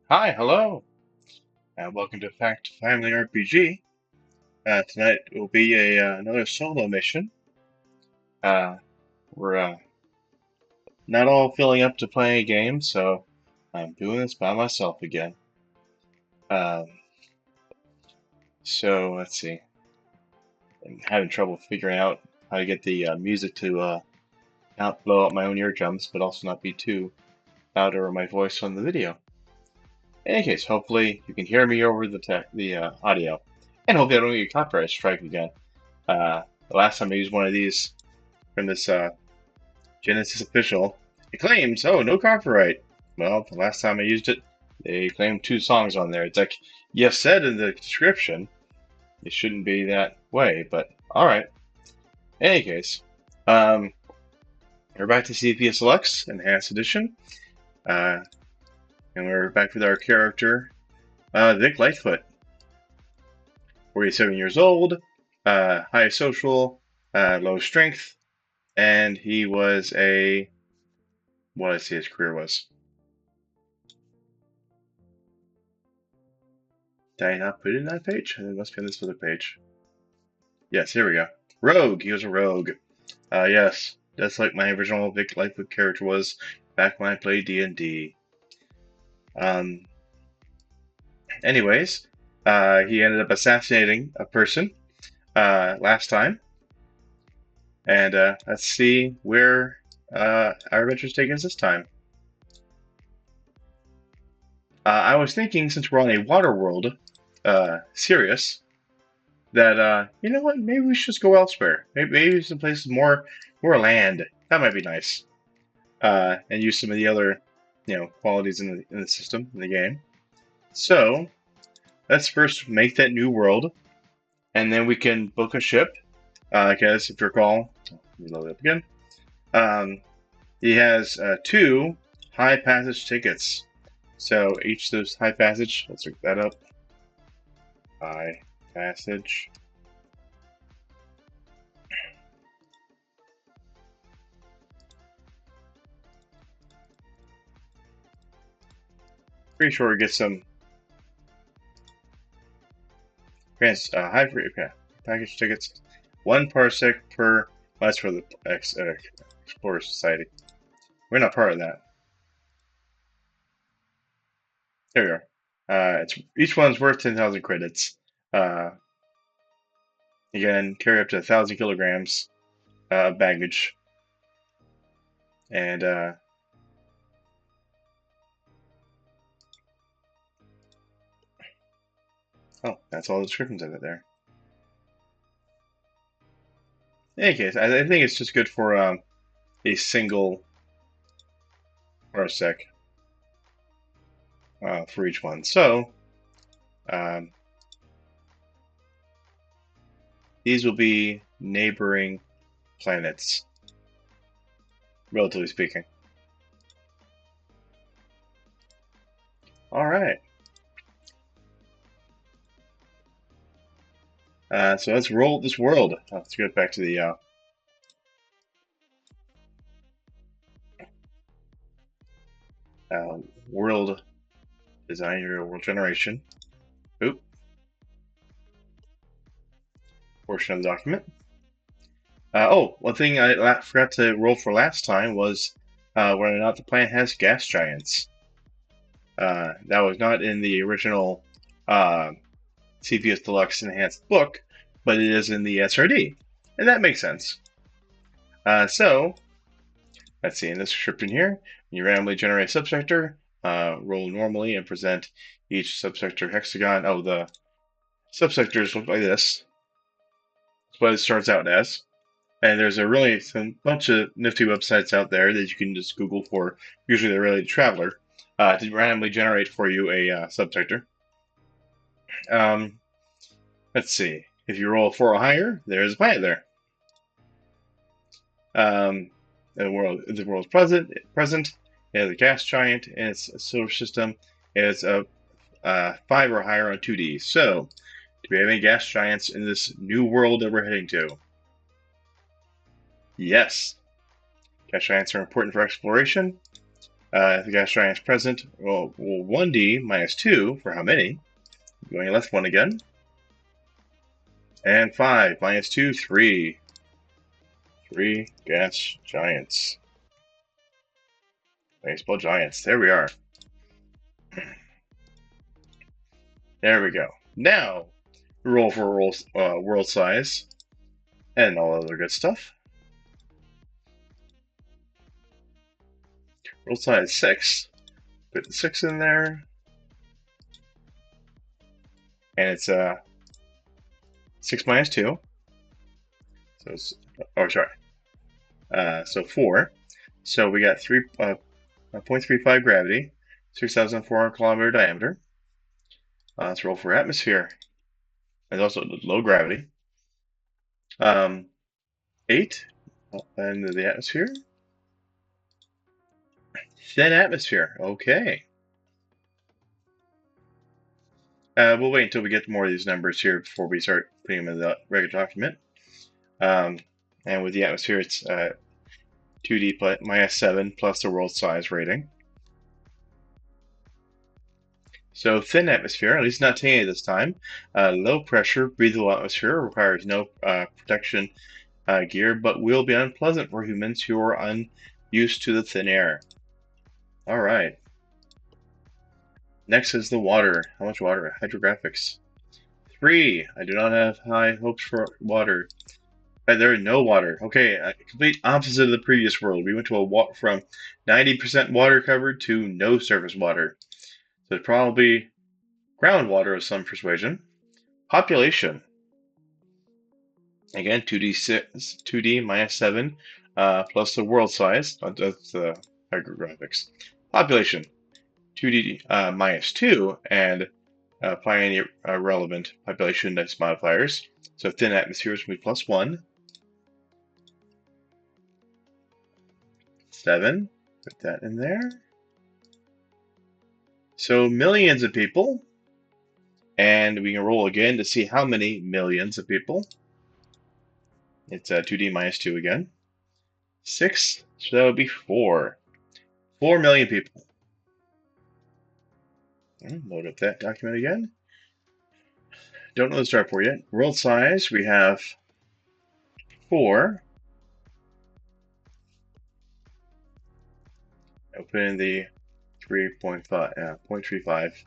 Hi, hello, and welcome to Fact Family RPG. Tonight will be another solo mission. Uh, we're not all filling up to play a game, so I'm doing this by myself again. Um, so let's see. I'm having trouble figuring out how to get the music to not blow out my own eardrums, but also not be too loud over my voice on the video. In any case, hopefully you can hear me over the audio, and hopefully I don't get a copyright strike again. The last time I used one of these from this Genesis official, it claims, oh, no copyright. Well, the last time I used it, they claimed two songs on there. It's like, you said in the description, it shouldn't be that way, but alright. In any case, um, we're back to Cepheus Deluxe, Enhanced Edition, uh, and we're back with our character, Vic Lightfoot. 47 years old, high social, low strength, and he was what did I say his career was? Did I not put it in that page? It must be on this other page. Yes, here we go. Rogue. He was a rogue. Yes, that's like my original Vic Lightfoot character was back when I played D&D. Um, anyways, he ended up assassinating a person last time, and let's see where our adventure's taking us this time. I was thinking, since we're on a water world, Sirius, that you know what? Maybe we should just go elsewhere. Maybe some places more land. That might be nice. And use some of the other qualities in the system in the game. So let's first make that new world, and then we can book a ship. Because if you recall, let me load it up again. He has two high passage tickets. So each of those high passage, let's look that up. High passage. Pretty sure we get some high package tickets. 1 parsec per. That's for the Explorer Society. We're not part of that. There we are. Each one's worth 10,000 credits. Uh, Again, carry up to 1,000 kilograms of baggage. And oh, that's all the descriptions of it there. In any case, I think it's just good for a single parsec for each one. So um, these will be neighboring planets, relatively speaking. All right. So let's roll this world. Let's get back to the world design or world generation. Oop. Portion of the document. One thing I forgot to roll for last time was whether or not the planet has gas giants. That was not in the original Cepheus Deluxe Enhanced book, but it is in the SRD, and that makes sense. So, let's see, in this description here, you randomly generate a subsector, roll normally, and present each subsector hexagon. Oh, the subsectors look like this. That's what it starts out as. And there's a bunch of nifty websites out there that you can just Google for. Usually they're related to Traveler to randomly generate for you a subsector. Let's see. If you roll 4 or higher, there's a planet there. The world's present. It has a gas giant, and its solar system is a 5 or higher on 2D. So, do we have any gas giants in this new world that we're heading to? Yes. Gas giants are important for exploration. The gas giant's present. Well, 1D minus 2 for how many? Going left one again. And 5 minus 2, 3. 3 gas giants. Baseball giants. There we are. There we go. Now, roll for world size and all other good stuff. World size 6. Put the 6 in there. And it's 6 minus 2. So it's, oh, sorry. So 4. So we got 0.35 gravity, 6,400 kilometer diameter. Let's roll for atmosphere. There's also low gravity. 8. And the atmosphere. Thin atmosphere. Okay. We'll wait until we get more of these numbers here before we start putting them in the regular document. And with the atmosphere, it's 2D minus 7 plus the world size rating. So thin atmosphere, at least not tiny this time. Low pressure, breathable atmosphere requires no protection gear, but will be unpleasant for humans who are unused to the thin air. All right. Next is the water. How much water? Hydrographics. 3. I do not have high hopes for water. There is no water. Okay, complete opposite of the previous world. We went to from 90% water covered to no surface water. So it's probably groundwater of some persuasion. Population. Again, 2D minus 7 plus the world size. That's the hydrographics. Population. 2D minus 2 and apply any relevant population index modifiers. So thin atmospheres will be plus 1. 7. Put that in there. So millions of people. And we can roll again to see how many millions of people. It's 2D minus 2 again. 6. So that would be 4. 4 million people. Load up that document again. Don't know the start for yet. World size, we have 4. Open in the 0.35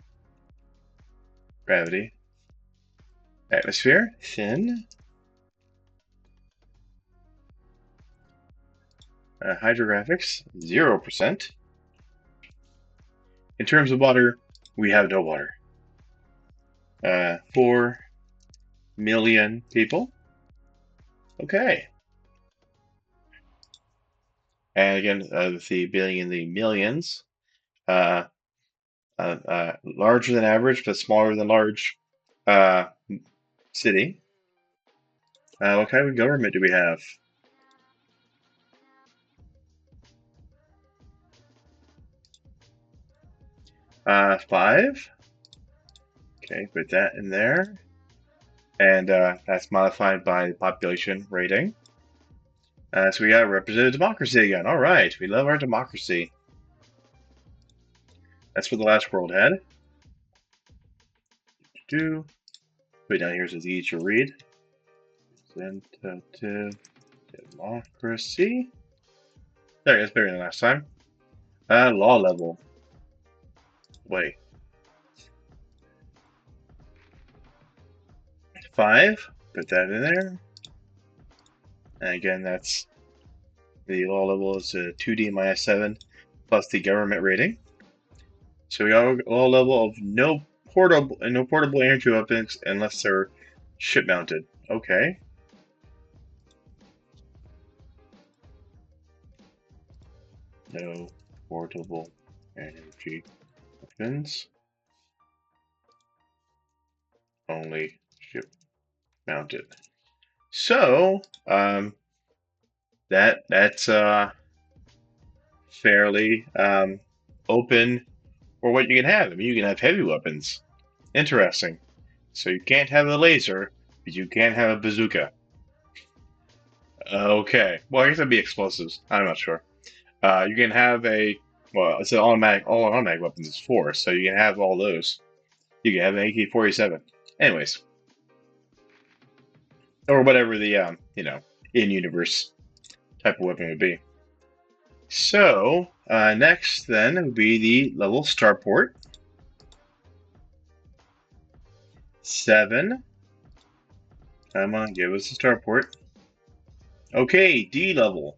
gravity. Atmosphere, thin. Hydrographics, 0%. In terms of water, we have no water. 4 million people. Okay. And again, with the billion, the millions. Larger than average, but smaller than large city. What kind of government do we have? Five. Okay, put that in there. And that's modified by the population rating. So we got representative democracy again. All right, we love our democracy. That's what the last world had. Put down here so it's easy to read. Representative democracy. There, it's better than last time. Law level. Wait. 5. Put that in there. And again, that's the law level is 2D minus 7 plus the government rating. So we got a law level of no portable energy weapons unless they're ship mounted. Okay. No portable energy weapons. Only ship mounted. So that's fairly open for what you can have. I mean, you can have heavy weapons. Interesting. So you can't have a laser, but you can have a bazooka. Okay. Well, I guess that'd be explosives. I'm not sure. You can have a Well, it's an automatic. All automatic weapons is 4, so you can have all those. You can have an AK-47. Anyways, or whatever the in-universe type of weapon would be. So next then would be the level starport. 7. Come on, give us a starport. Okay, D level.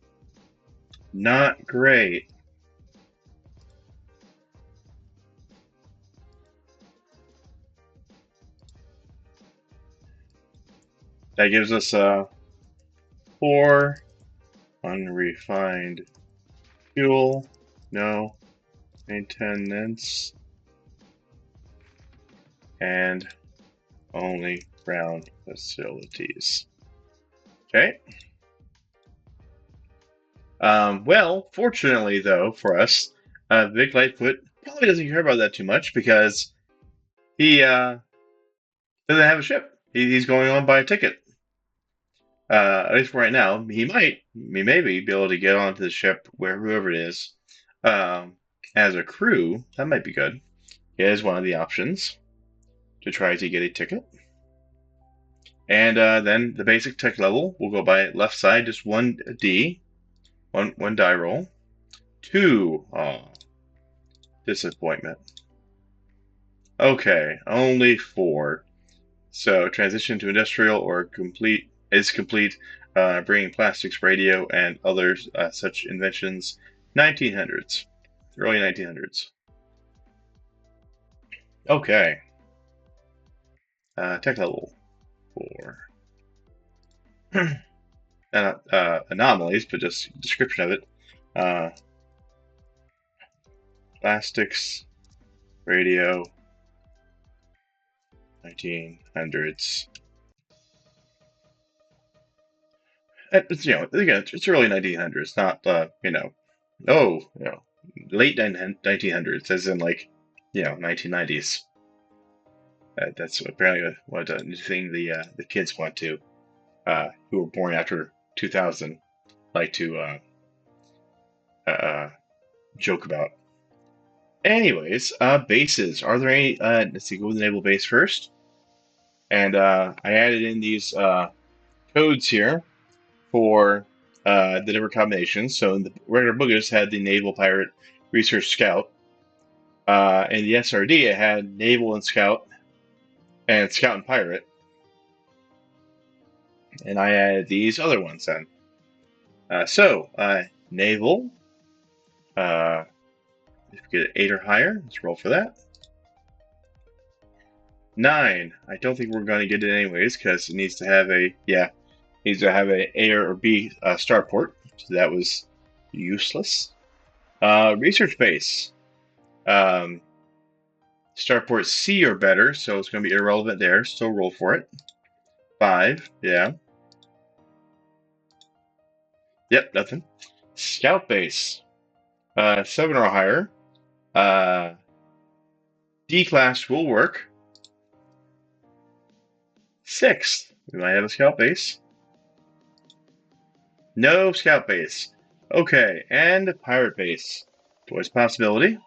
Not great. That gives us 4 unrefined fuel. No maintenance. And only ground facilities. Okay. Well, fortunately, though, for us, Vic Lightfoot probably doesn't care about that too much because he doesn't have a ship. He's going on by a ticket. At least for right now. He maybe be able to get onto the ship where whoever it is as a crew. That might be good. It is one of the options to try to get a ticket. And then the basic tech level will go by left side, just 1D, one die roll. 2, disappointment. Okay, only 4. So transition to industrial or complete, bringing plastics, radio, and other such inventions. 1900s, early 1900s. Okay. Tech level 4. Anomalies, but just description of it. Plastics, radio, 1900s. It's, again, it's early 1900s, not late 1900s, as in 1990s. That's apparently what thing the kids want to, who were born after 2000, like to joke about. Anyways, bases. Are there any? Let's see. Go with the naval base first, and I added in these codes here for the different combinations. So in the regular boogers had the naval pirate research scout. In the SRD, it had naval and scout and pirate. And I added these other ones then. Naval, if we get an 8 or higher, let's roll for that. 9. I don't think we're going to get it anyways because it needs to have a A or B starport. So that was useless. Research base. Starport C or better, so it's going to be irrelevant there. Still roll for it. 5, yeah. Yep, nothing. Scout base. 7 or higher. D class will work. 6. We might have a scout base. No scout base. Okay, and pirate base. Always a possibility.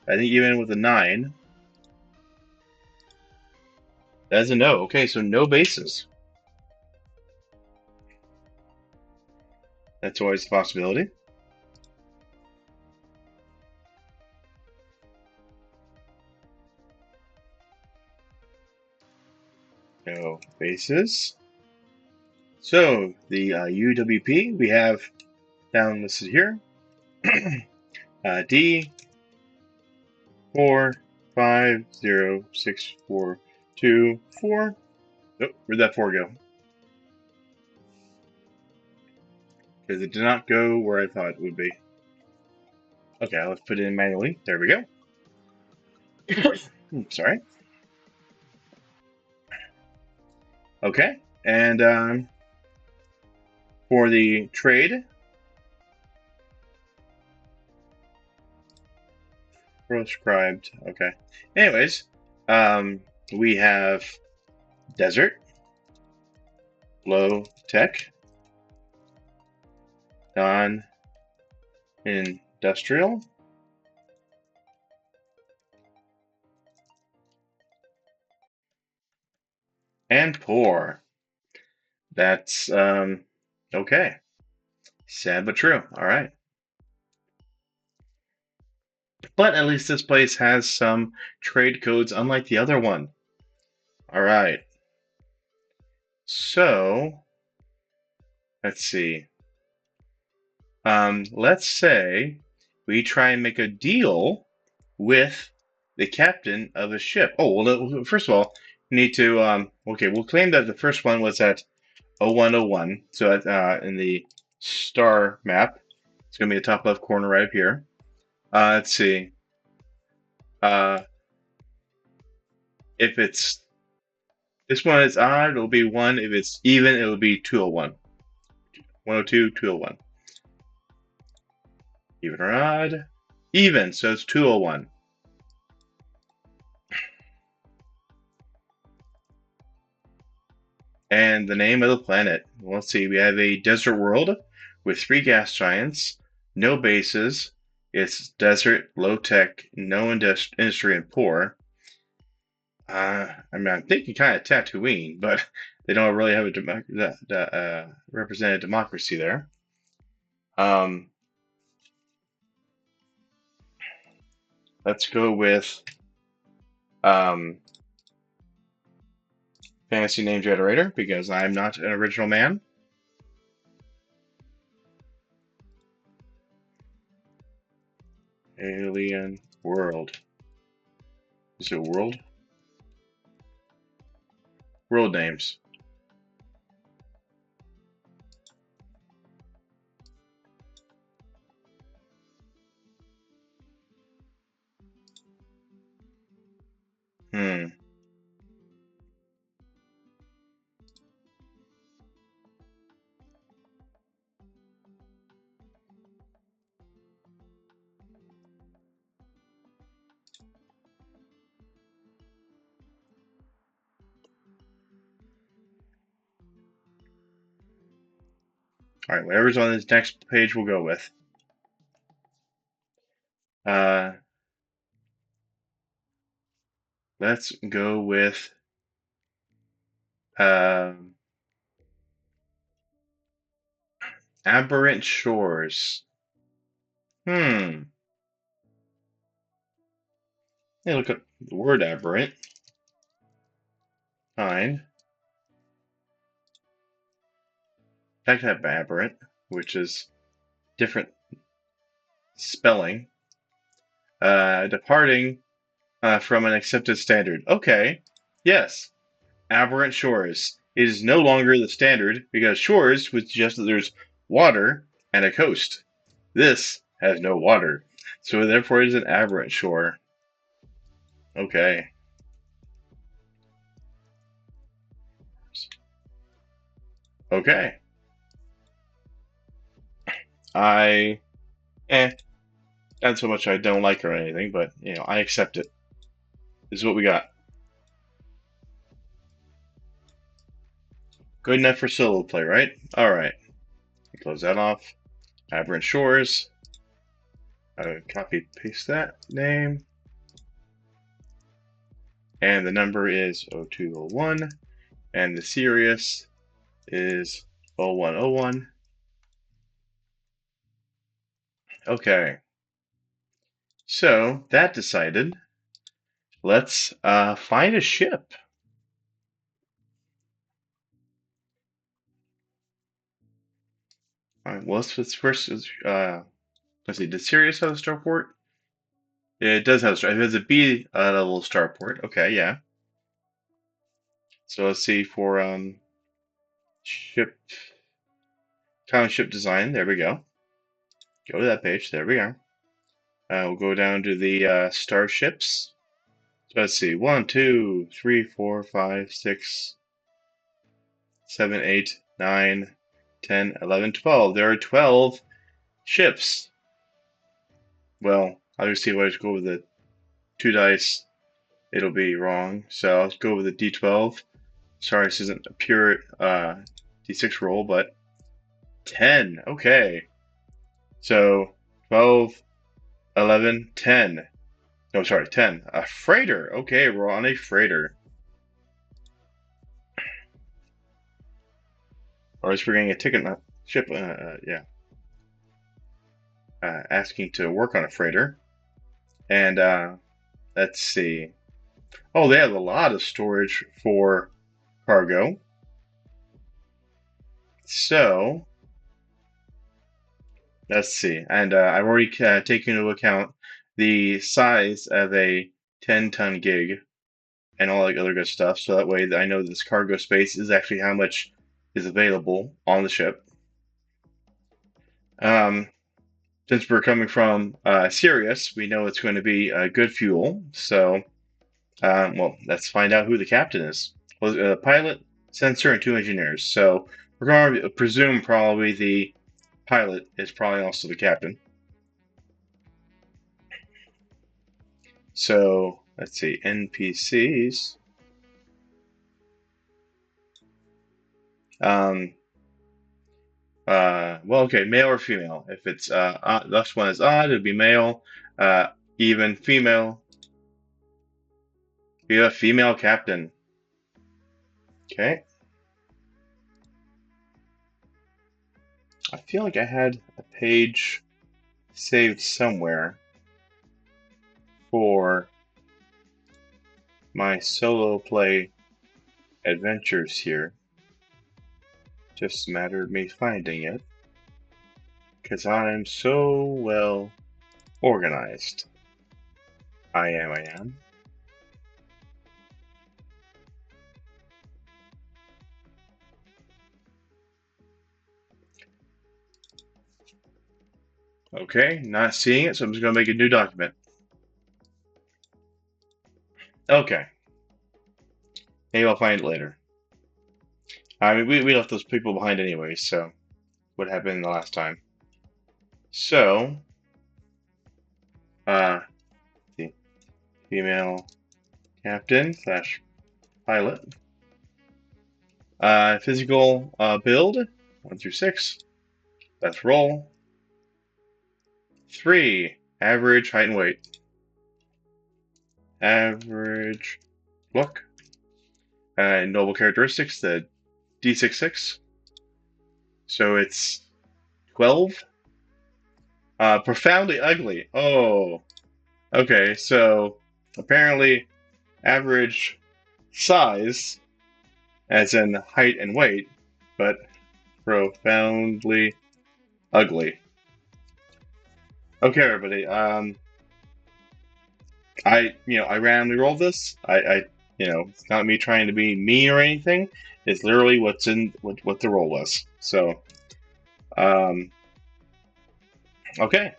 I think even with a 9. That's a no. Okay, so no bases. That's always a possibility. No bases. So the UWP we have down listed here. D 4 5 0 6 4 2 4. Oh, where'd that 4 go? Because it did not go where I thought it would be. Okay, let's put it in manually. There we go. Sorry. Okay, and for the trade, proscribed. Okay. Anyways, we have desert, low tech, non-industrial. And poor. That's, okay. Sad but true. All right. But at least this place has some trade codes, unlike the other one. All right. So, let's see. Let's say we try and make a deal with the captain of a ship. Oh, well, first of all, we need to, okay, we'll claim that the first one was at 0101. So in the star map, it's going to be the top left corner right up here. Let's see. If it's this one is odd, it'll be 1. If it's even, it'll be 201. 102, 201. Even or odd? Even, so it's 201. And the name of the planet. Let's see, we have a desert world with 3 gas giants, no bases. It's desert, low tech, no industry, and poor. I mean, I'm thinking kind of Tatooine, but they don't really have a represented democracy there. Let's go with fantasy name generator because I'm not an original man. Alien world. Is it world? World names. Hmm. All right, whatever's on this next page, we'll go with. Let's go with aberrant shores. Hmm. Hey, look at the word aberrant. Fine. I can have aberrant, which is different spelling. Departing from an accepted standard. Okay. Yes. Aberrant shores. It is no longer the standard because shores would suggest that there's water and a coast. This has no water, so therefore it is an aberrant shore. Okay. Okay. I, not so much I don't like her or anything, but I accept it. This is what we got. Good enough for solo play, right? All right. Close that off. Aberrant shores. Copy paste that name. And the number is 0201. And the serious is 0101. Okay. So that decided, let's find a ship. All right, well, let's first, let's see, does Sirius have a starport? It does have a starport. It has a B level starport. Okay, yeah. So let's see for ship, common ship design. There we go. Go to that page. There we are. We'll go down to the starships. So let's see. 1, 2, 3, 4, 5, 6, 7, 8, 9, 10, 11, 12. There are 12 ships. Well, obviously, if I just go with the 2 dice, it'll be wrong. So I'll go with the D12. Sorry, this isn't a pure D6 roll, but 10. Okay. So 12, 11, 10. No, sorry, 10. A freighter. Okay, we're on a freighter. Or at least we're getting a ticket ship. Yeah. Asking to work on a freighter. And let's see. Oh, they have a lot of storage for cargo. So let's see. And I've already taken into account the size of a 10-ton gig and all that other good stuff. So that way I know this cargo space is actually how much is available on the ship. Since we're coming from Sirius, we know it's going to be good fuel. So, well, let's find out who the captain is. Well, a pilot, sensor, and 2 engineers. So we're going to presume probably the pilot is probably also the captain. So let's see, NPCs. Well, okay, male or female. If it's this one is odd, it'd be male. Even female. We have a female captain. Okay. I feel like I had a page saved somewhere for my solo play adventures here. Just a matter of me finding it. Because I'm so well organized. I am. Okay, not seeing it, so I'm just going to make a new document. Okay. Maybe I'll find it later. I mean, we left those people behind anyway, so what happened the last time? So, the female captain / pilot. Physical build 1 through 6. Let's roll. 3. Average height and weight. Average look. Noble characteristics, the D66. So it's 12. Profoundly ugly. Oh. Okay, so apparently average size, as in height and weight, but profoundly ugly. Okay, everybody. I randomly rolled this. It's not me trying to be mean or anything. It's literally what's in what the roll was. So, okay.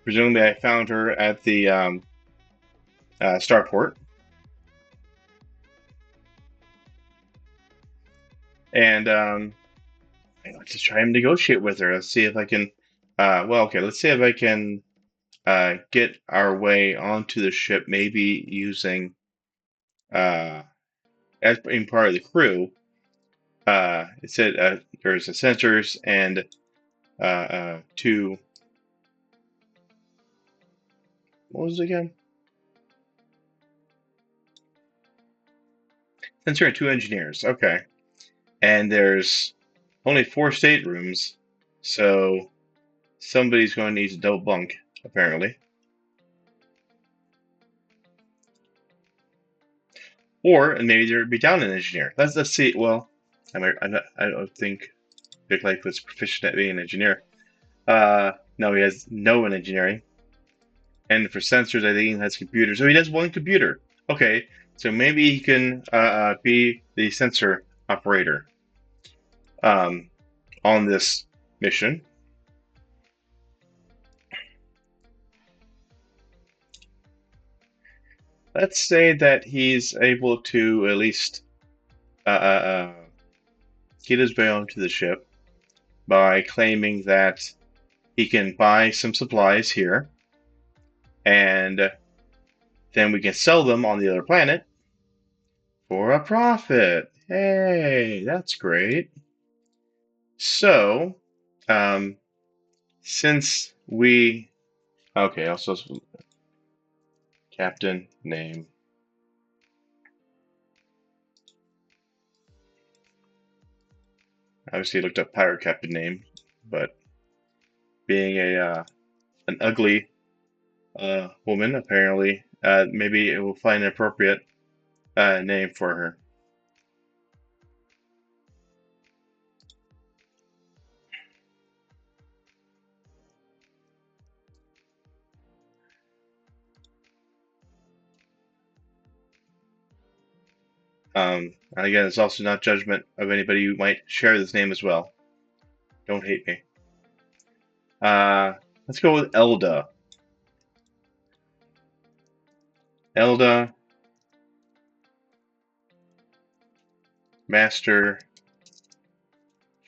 Presumably I found her at the starport. And let's just try and negotiate with her. Let's see if I can. Let's see if I can get our way onto the ship, maybe using as being part of the crew. It said there's the sensors and 2. What was it again? Sensor and 2 engineers. Okay. And there's only 4 staterooms, so somebody's going to need a double bunk, apparently. Or maybe there'd be down an engineer. Let's see. Well, I don't think Big Life was proficient at being an engineer. No, he has no in engineering. And for sensors, I think he has computers. So he does 1 computer. Okay, so maybe he can be the sensor operator on this mission. Let's say that he's able to at least get his way onto the ship by claiming that he can buy some supplies here, and then we can sell them on the other planet for a profit. Hey, that's great. So, since we okay, also captain name. Obviously, looked up pirate captain name, but being an ugly woman, apparently, maybe it will find an appropriate name for her. And again, it's also not judgment of anybody who might share this name as well. Don't hate me. Let's go with Elda. Elda, Master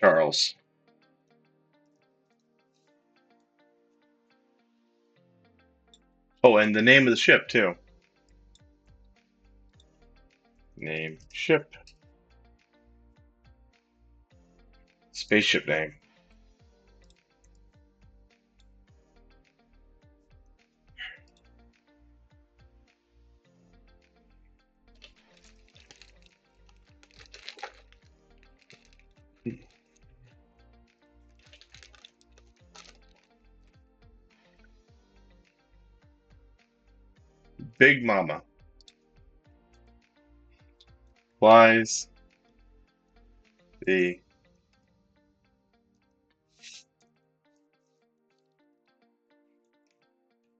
Charles. Oh, and the name of the ship, too. Name, ship, spaceship name. Big Mama. Flies the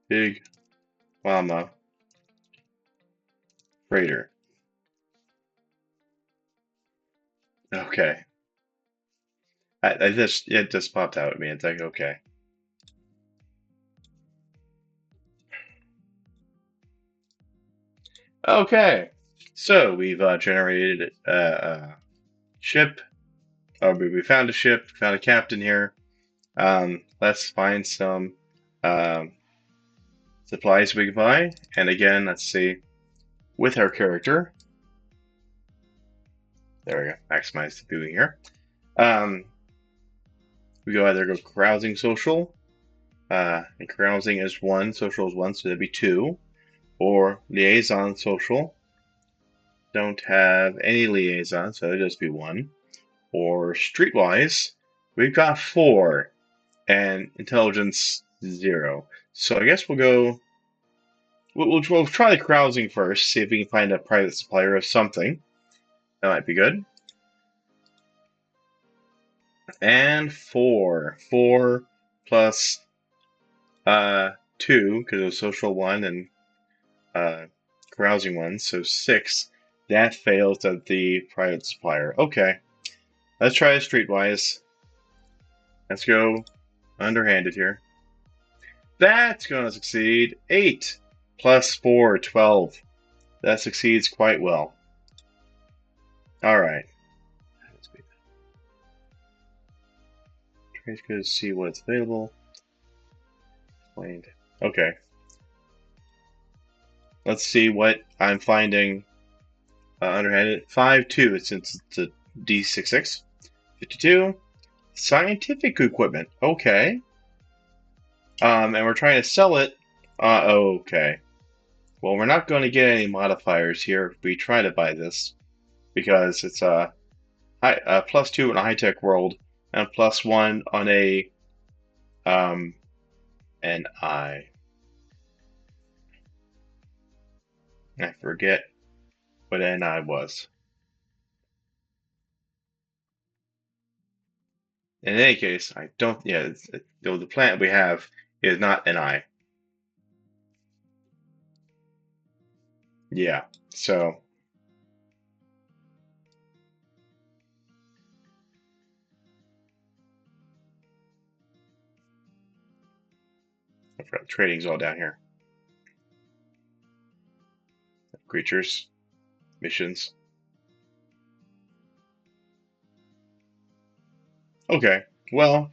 Big Mama freighter. Okay. I just it just popped out at me. It's like okay. Okay. So we've generated a ship. We found a ship. Found a captain here. Let's find some um, supplies we can buy. And again, let's see with our character. There we go. Maximize the viewing here. We go either go carousing social. And carousing is 1, social is 1, so that'd be 2. Or liaison social. Don't have any liaison, so it'd just be 1. Or streetwise, we've got 4. And intelligence 0. So I guess we'll go. We'll try the carousing first, see if we can find a private supplier of something. That might be good. And 4. 4 plus 2, because it was social 1 and carousing 1, so 6. That fails at the private supplier. Okay. Let's try streetwise. Let's go underhanded here. That's going to succeed. 8 plus 4, 12. That succeeds quite well. Alright. Let's go see what's available. Explained. Okay. Let's see what I'm finding underhanded. 5, 2, since it's a D66. 52. Scientific equipment. Okay. And we're trying to sell it. Okay. Well, we're not going to get any modifiers here if we try to buy this, because it's a +2 in a high-tech world and +1 on a NI. I forget what NI was. In any case, I don't. Yeah, the planet we have is not NI. Yeah, so I forgot the trading's all down here. Creatures, missions. Okay, well,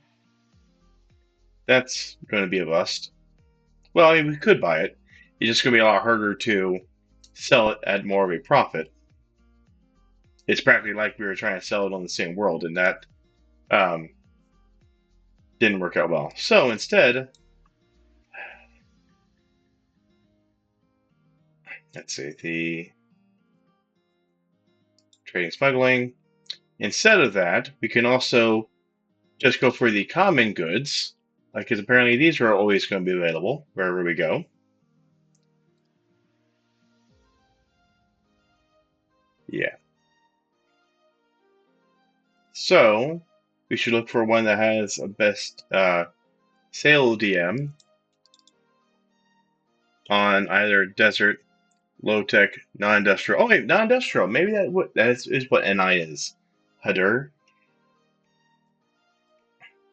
that's going to be a bust. Well, I mean, we could buy it. It's just going to be a lot harder to sell it at more of a profit. It's practically like we were trying to sell it on the same world, and that didn't work out well. So instead, let's see, the trading smuggling. Instead of that, we can also just go for the common goods, because apparently these are always going to be available wherever we go. Yeah. So we should look for one that has a best sale DM on either desert, low tech, non-industrial. Oh wait, non-industrial. Maybe that is what NI is. Hadur.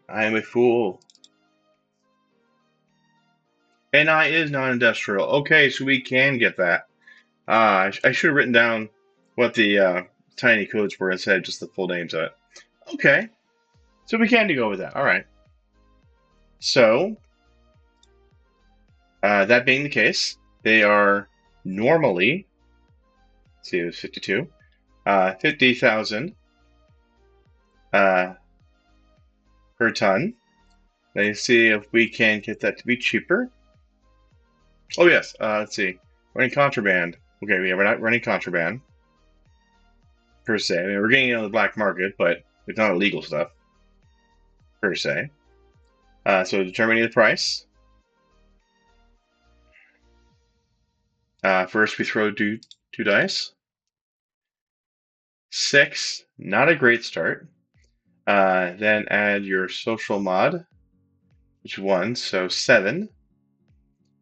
I am a fool. NI is non-industrial. Okay, so we can get that. I should have written down what the tiny codes were instead of just the full names of it. Okay, so we can go with that. All right. So that being the case, they are normally. Let's see, it was 52. 50,000 per ton. Let's see if we can get that to be cheaper. Oh yes, let's see. Running contraband. Okay, we're not running contraband per se. I mean, we're getting into the black market, but it's not illegal stuff per se. So determining the price. First, we throw two dice. 6, not a great start. Then add your social mod, which is 1, so 7.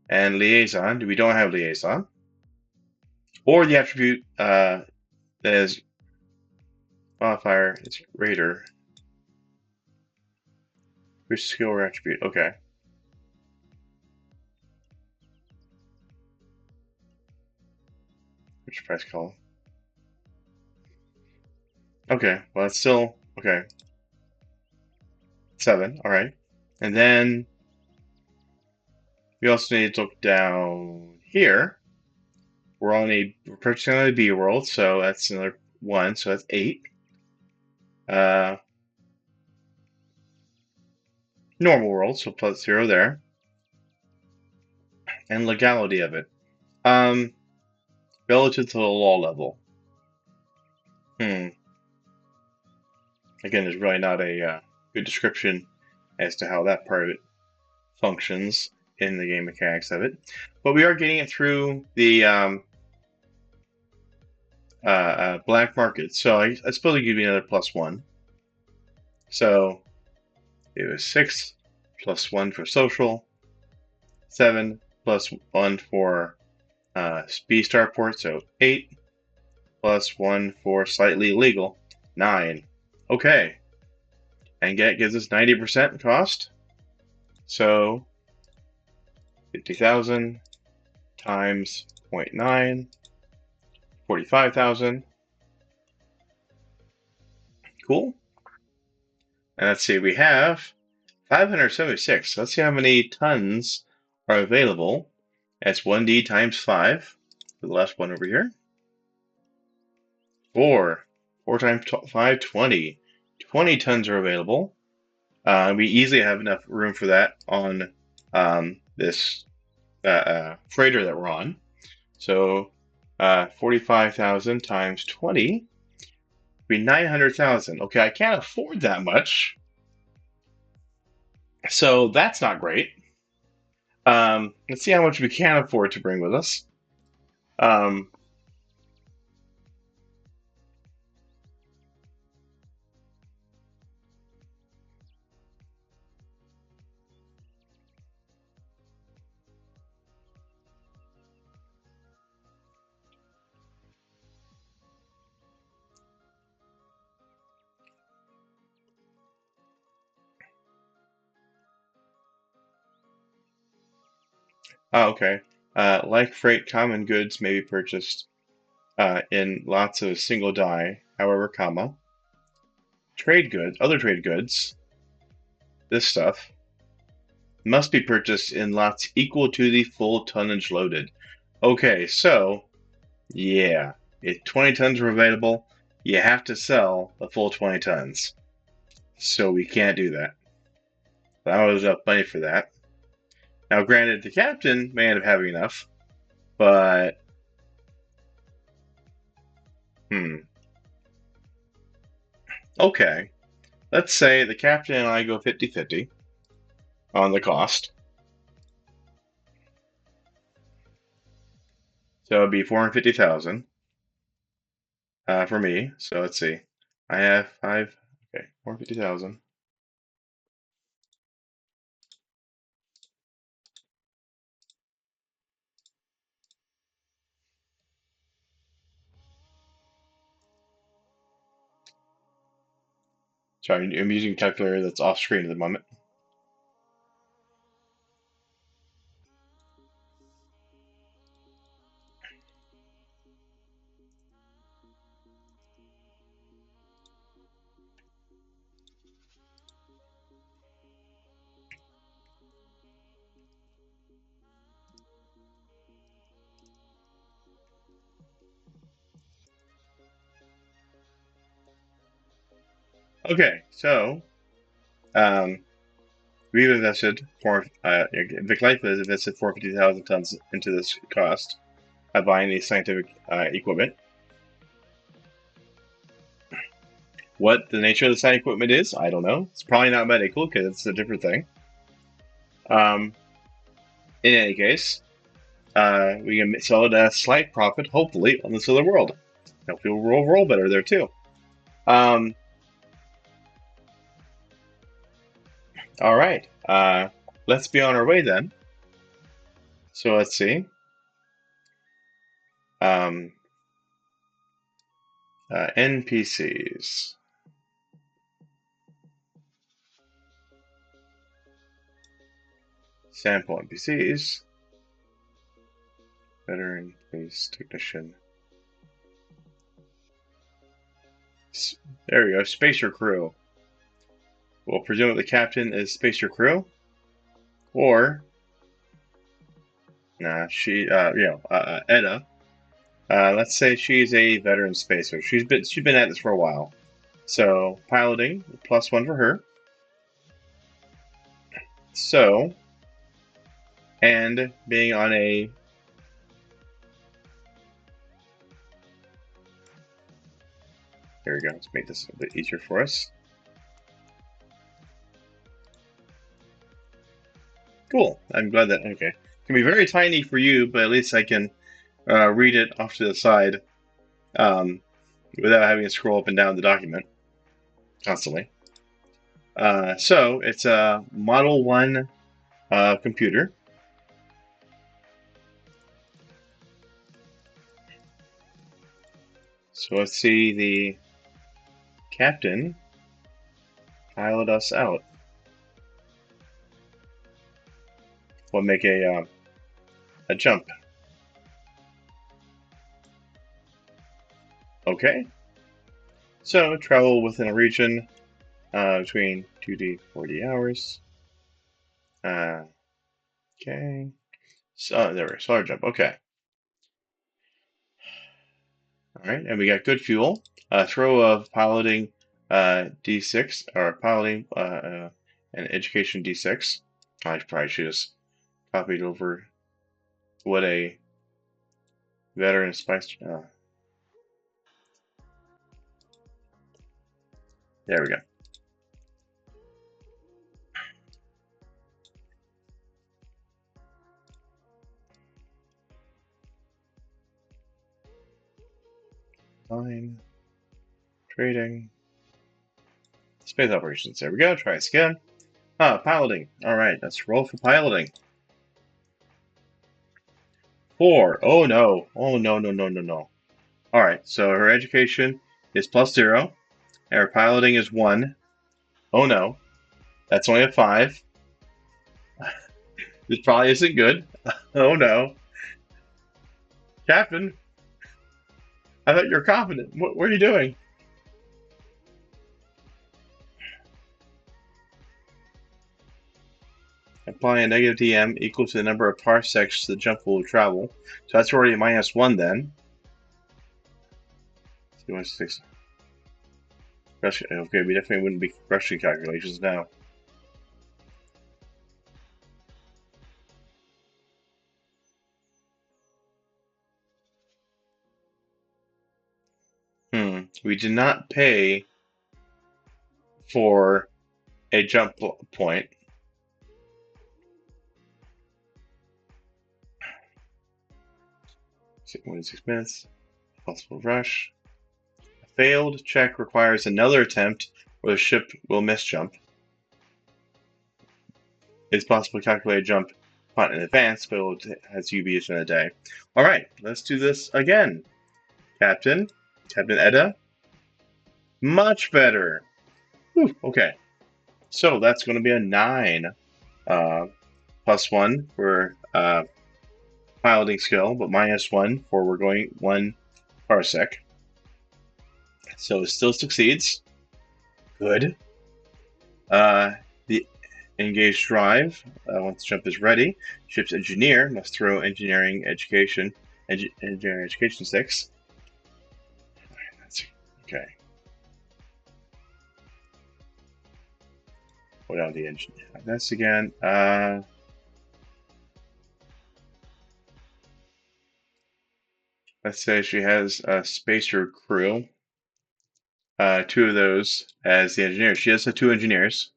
And liaison, we don't have liaison. Or the attribute that is modifier, it's raider. Which skill or attribute? Okay. Which price column? Okay, well, it's still, okay. 7, alright. And then we also need to look down here. We're purchasing on the B world, so that's another 1, so that's 8. Normal world, so plus 0 there. And legality of it. Relative to the law level. Again, there's really not a good description as to how that part of it functions in the game mechanics of it. But we are getting it through the black market. So I suppose it give me another +1. So it was 6 plus 1 for social, 7 plus 1 for B starport, so 8 plus 1 for slightly illegal, 9. Okay. And get gives us 90% cost. So 50,000 times 0.9, 45,000. Cool. And let's see, we have 576. Let's see how many tons are available. That's 1D times 5. The last one over here. 4. 4 times 5, 20. 20 tons are available. We easily have enough room for that on this freighter that we're on. So 45,000 times 20 would be 900,000. Okay, I can't afford that much. So that's not great. Let's see how much we can afford to bring with us. Okay. Like freight, common goods may be purchased in lots of single die, however, comma. Trade goods, other trade goods, this stuff, must be purchased in lots equal to the full tonnage loaded. Okay, so, yeah, if 20 tons are available, you have to sell the full 20 tons. So we can't do that. That was enough money for that. Now, granted, the captain may end up having enough, but okay. Let's say the captain and I go 50-50 on the cost. So it'd be 450,000 for me. So let's see. I have five. Okay, 450,000. Sorry, I'm using a calculator that's off screen at the moment. Okay, so um, we've invested Vic Life has invested 450,000 tons into this cost by buying the scientific equipment. What the nature of the scientific equipment is, I don't know. It's probably not medical because it's a different thing. In any case, we can sell it at a slight profit, hopefully, on this other world. Hopefully, we'll roll better there too. All right. Let's be on our way then. So let's see. NPCs. Sample NPCs. Veteran, police, technician. There we go. Spacer crew. We'll presume that the captain is spacer crew. Or, Edda. Let's say she's a veteran spacer. She's been at this for a while. So piloting, +1 for her. So, and being on a there we go. Let's make this a bit easier for us. Cool. I'm glad that okay. It can be very tiny for you, but at least I can read it off to the side without having to scroll up and down the document constantly. So it's a Model 1 computer. So let's see the captain pilot us out. We'll make a jump. Okay. So travel within a region between 2D 40 hours. Okay. So there we go. Solar jump. Okay. All right, and we got good fuel. Throw of piloting D6 or piloting and education D6. I probably should just copied over what a veteran spice. There we go. Fine. Trading. Space operations. There we go. Try this again. Piloting. All right, let's roll for piloting. 4. Oh no. Oh no, no, no, no, no. All right, so her education is +0, and her piloting is 1. Oh no. That's only a 5. This probably isn't good. Oh no. Captain, I thought you were confident. What are you doing? Apply a negative DM equal to the number of parsecs the jump will travel. So that's already -1 then. 216. Okay, we definitely wouldn't be rushing calculations now. We did not pay for a jump point. Within 6 minutes. Possible rush. A failed check requires another attempt, or the ship will miss jump. It's possible to calculate a jump point in advance, but it has UBs in a day. All right, let's do this again. Captain Edda. Much better. Whew, okay, so that's going to be a 9. +1 for piloting skill, but -1 for we're going 1 parsec. So it still succeeds. Good. The engaged drive, once the jump is ready, ship's engineer must throw engineering education 6. That's okay. What on the engine? That's again. Let's say she has a spacer crew. 2 of those as the engineers. She has the 2 engineers.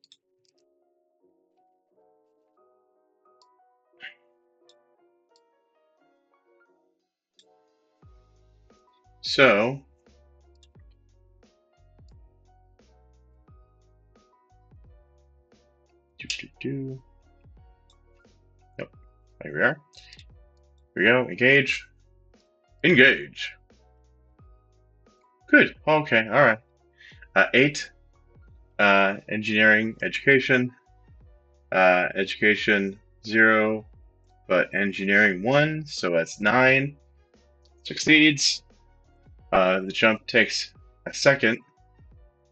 So Yep, there we are. Here we go. Engage. Engage. Good. Okay. All right. 8. Engineering education. Education 0, but engineering 1, so that's 9. Succeeds. The jump takes a second,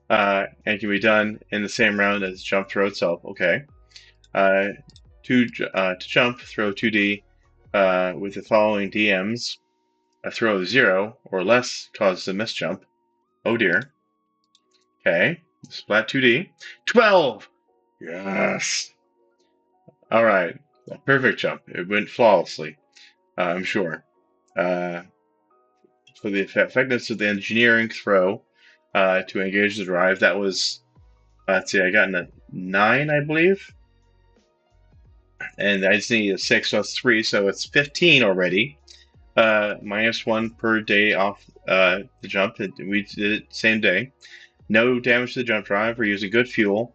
and can be done in the same round as jump throw itself. Okay. To jump, throw 2D with the following DMs. A throw of 0 or less causes a miss jump. Oh dear. Okay. Splat 2D. 12! Yes! Alright. Perfect jump. It went flawlessly, I'm sure. For the effectiveness of the engineering throw to engage the drive, that was, let's see, I got a 9, I believe. And I just need a 6, so that's 3, so it's 15 already. -1 per day off the jump. We did it same day. No damage to the jump drive. We're using good fuel,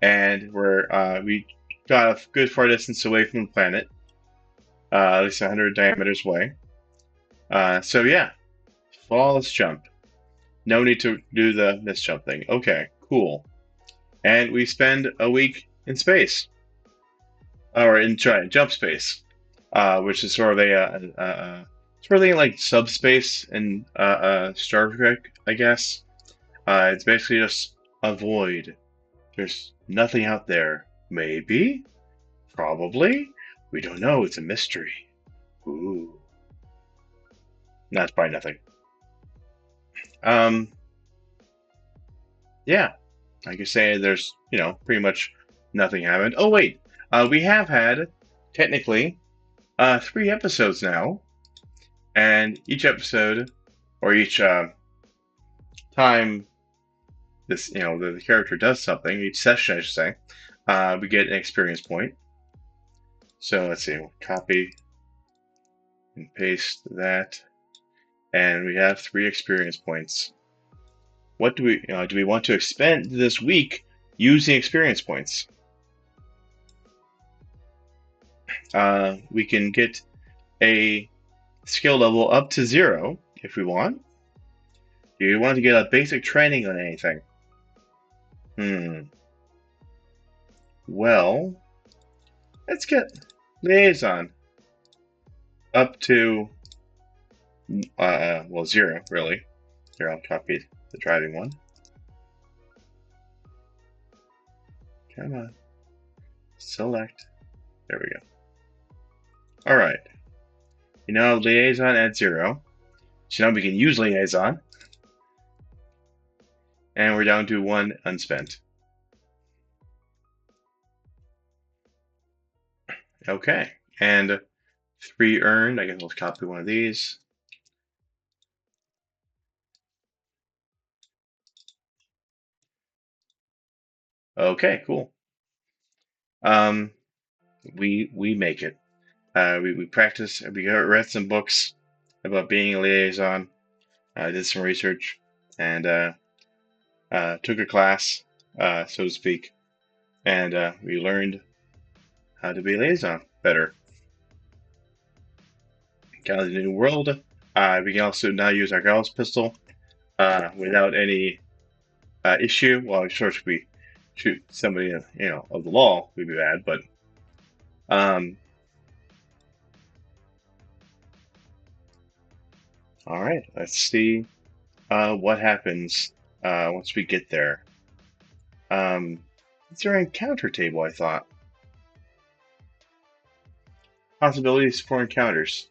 and we got a good far distance away from the planet, at least 100 diameters away. So yeah, flawless jump. No need to do the miss jump thing. Okay, cool. And we spend a week in space, or in jump space, which is sort of a sort of like subspace in Star Trek, I guess. It's basically just a void. There's nothing out there. Maybe? Probably? We don't know. It's a mystery. Ooh. That's probably nothing. Yeah. I could say there's, pretty much nothing happened. Oh, wait. We have had, technically, 3 episodes now. And each episode, or each time this, the character does something, each session, I should say, we get an experience point. So let's see, we'll copy and paste that, and we have 3 experience points. What do we want to expend this week using experience points? We can get a skill level up to 0 if we want. Do you want to get a basic training on anything? Well, let's get liaison up to 0 really. Here, I'll copy the driving one. Come on. Select. There we go. Alright. Liaison at 0. So now we can use liaison. And we're down to 1 unspent. Okay, and 3 earned. I guess let's copy one of these. Okay, cool. We make it. We practice. We read some books about being a liaison. Did some research and took a class, so to speak, and we learned how to be a liaison better. Got the new world. We can also now use our Gauss pistol without any issue. Well, of course, if we shoot somebody, of the law, we'd be bad. But all right, let's see what happens once we get there. It's our encounter table, I thought. Possibilities for encounters.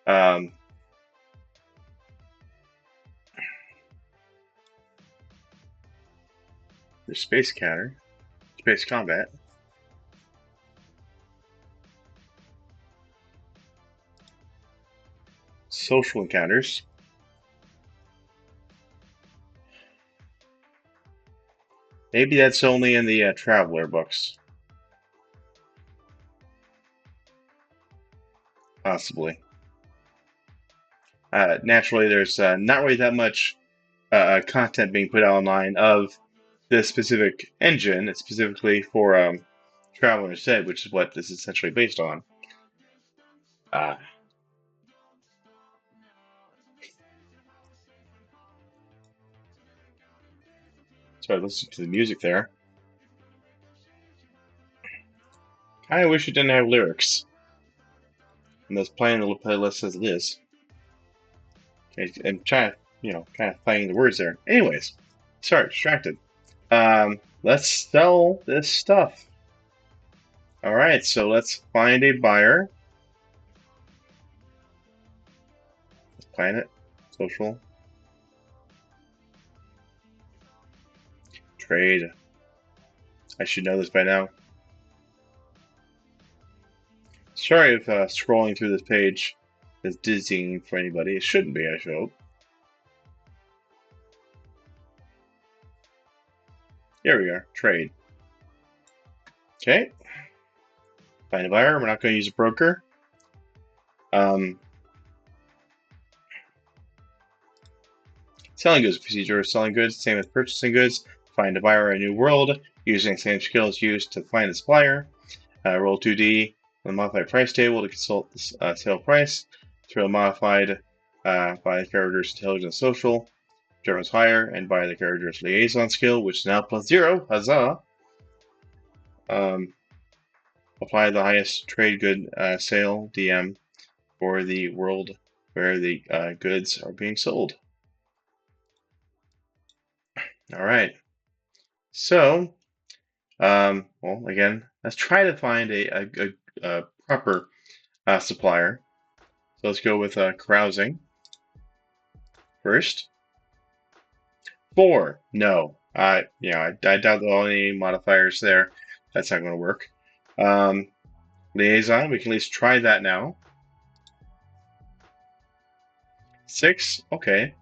There's space counter, space combat. Social encounters. Maybe that's only in the Traveler books. Possibly. Naturally, there's not really that much content being put out online of this specific engine. It's specifically for Traveler instead, which is what this is essentially based on. So I listened to the music there. I wish it didn't have lyrics. And that's playing the playlist as it is. And trying to, kind of playing the words there. Anyways, sorry, distracted. Let's sell this stuff. All right, so let's find a buyer. Planet, social, trade. I should know this by now. Sorry if scrolling through this page is dizzying for anybody. It shouldn't be, I should hope. Here we are, trade. Okay. Find a buyer. We're not going to use a broker. Selling goods procedure. Selling goods, same as purchasing goods. Find a buyer in a new world using the same skills used to find a supplier. Roll 2D on the modified price table to consult the sale price. Throw modified by the character's intelligence social. Whichever is higher, and by the character's liaison skill, which is now +0. Huzzah! Apply the highest trade good sale DM for the world where the goods are being sold. All right. So, well, again, let's try to find a proper supplier. So let's go with carousing first. 4. No. I doubt there are any modifiers there. That's not going to work. Liaison, we can at least try that now. 6. Okay.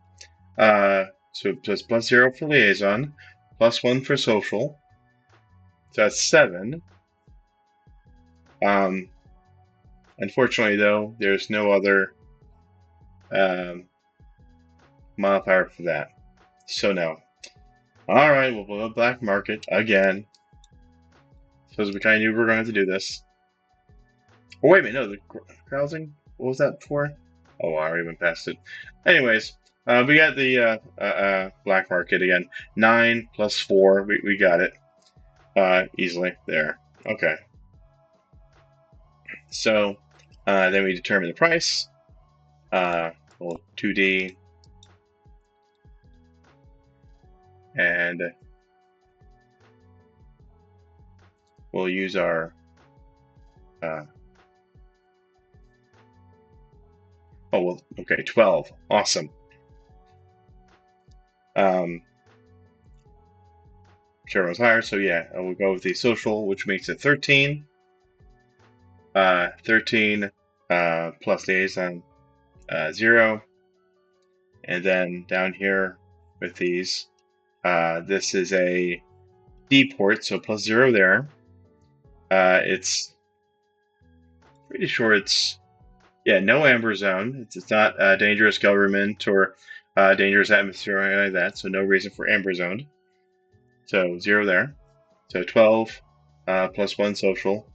So it's +0 for liaison, +1 for social. So that's 7. Unfortunately, though, there's no other modifier for that. So no. All right, we'll go black market again. So we kind of knew we were going to have to do this. Oh, wait a minute, no, the carousing? What was that for? Oh, I already went past it. Anyways, we got the black market again. 9 + 4, we got it easily there. Okay. So then we determine the price. Well, 2D. And we'll use our oh, well, okay, 12. Awesome. whichever one's higher. So yeah, I will go with the social, which makes it 13. 13 plus the liaison 0. And then down here with these, this is a D port, so plus 0 there. It's pretty sure it's, yeah, no amber zone. It's not dangerous government or dangerous atmosphere or anything like that, so no reason for amber zone. So 0 there. So 12 plus 1 social,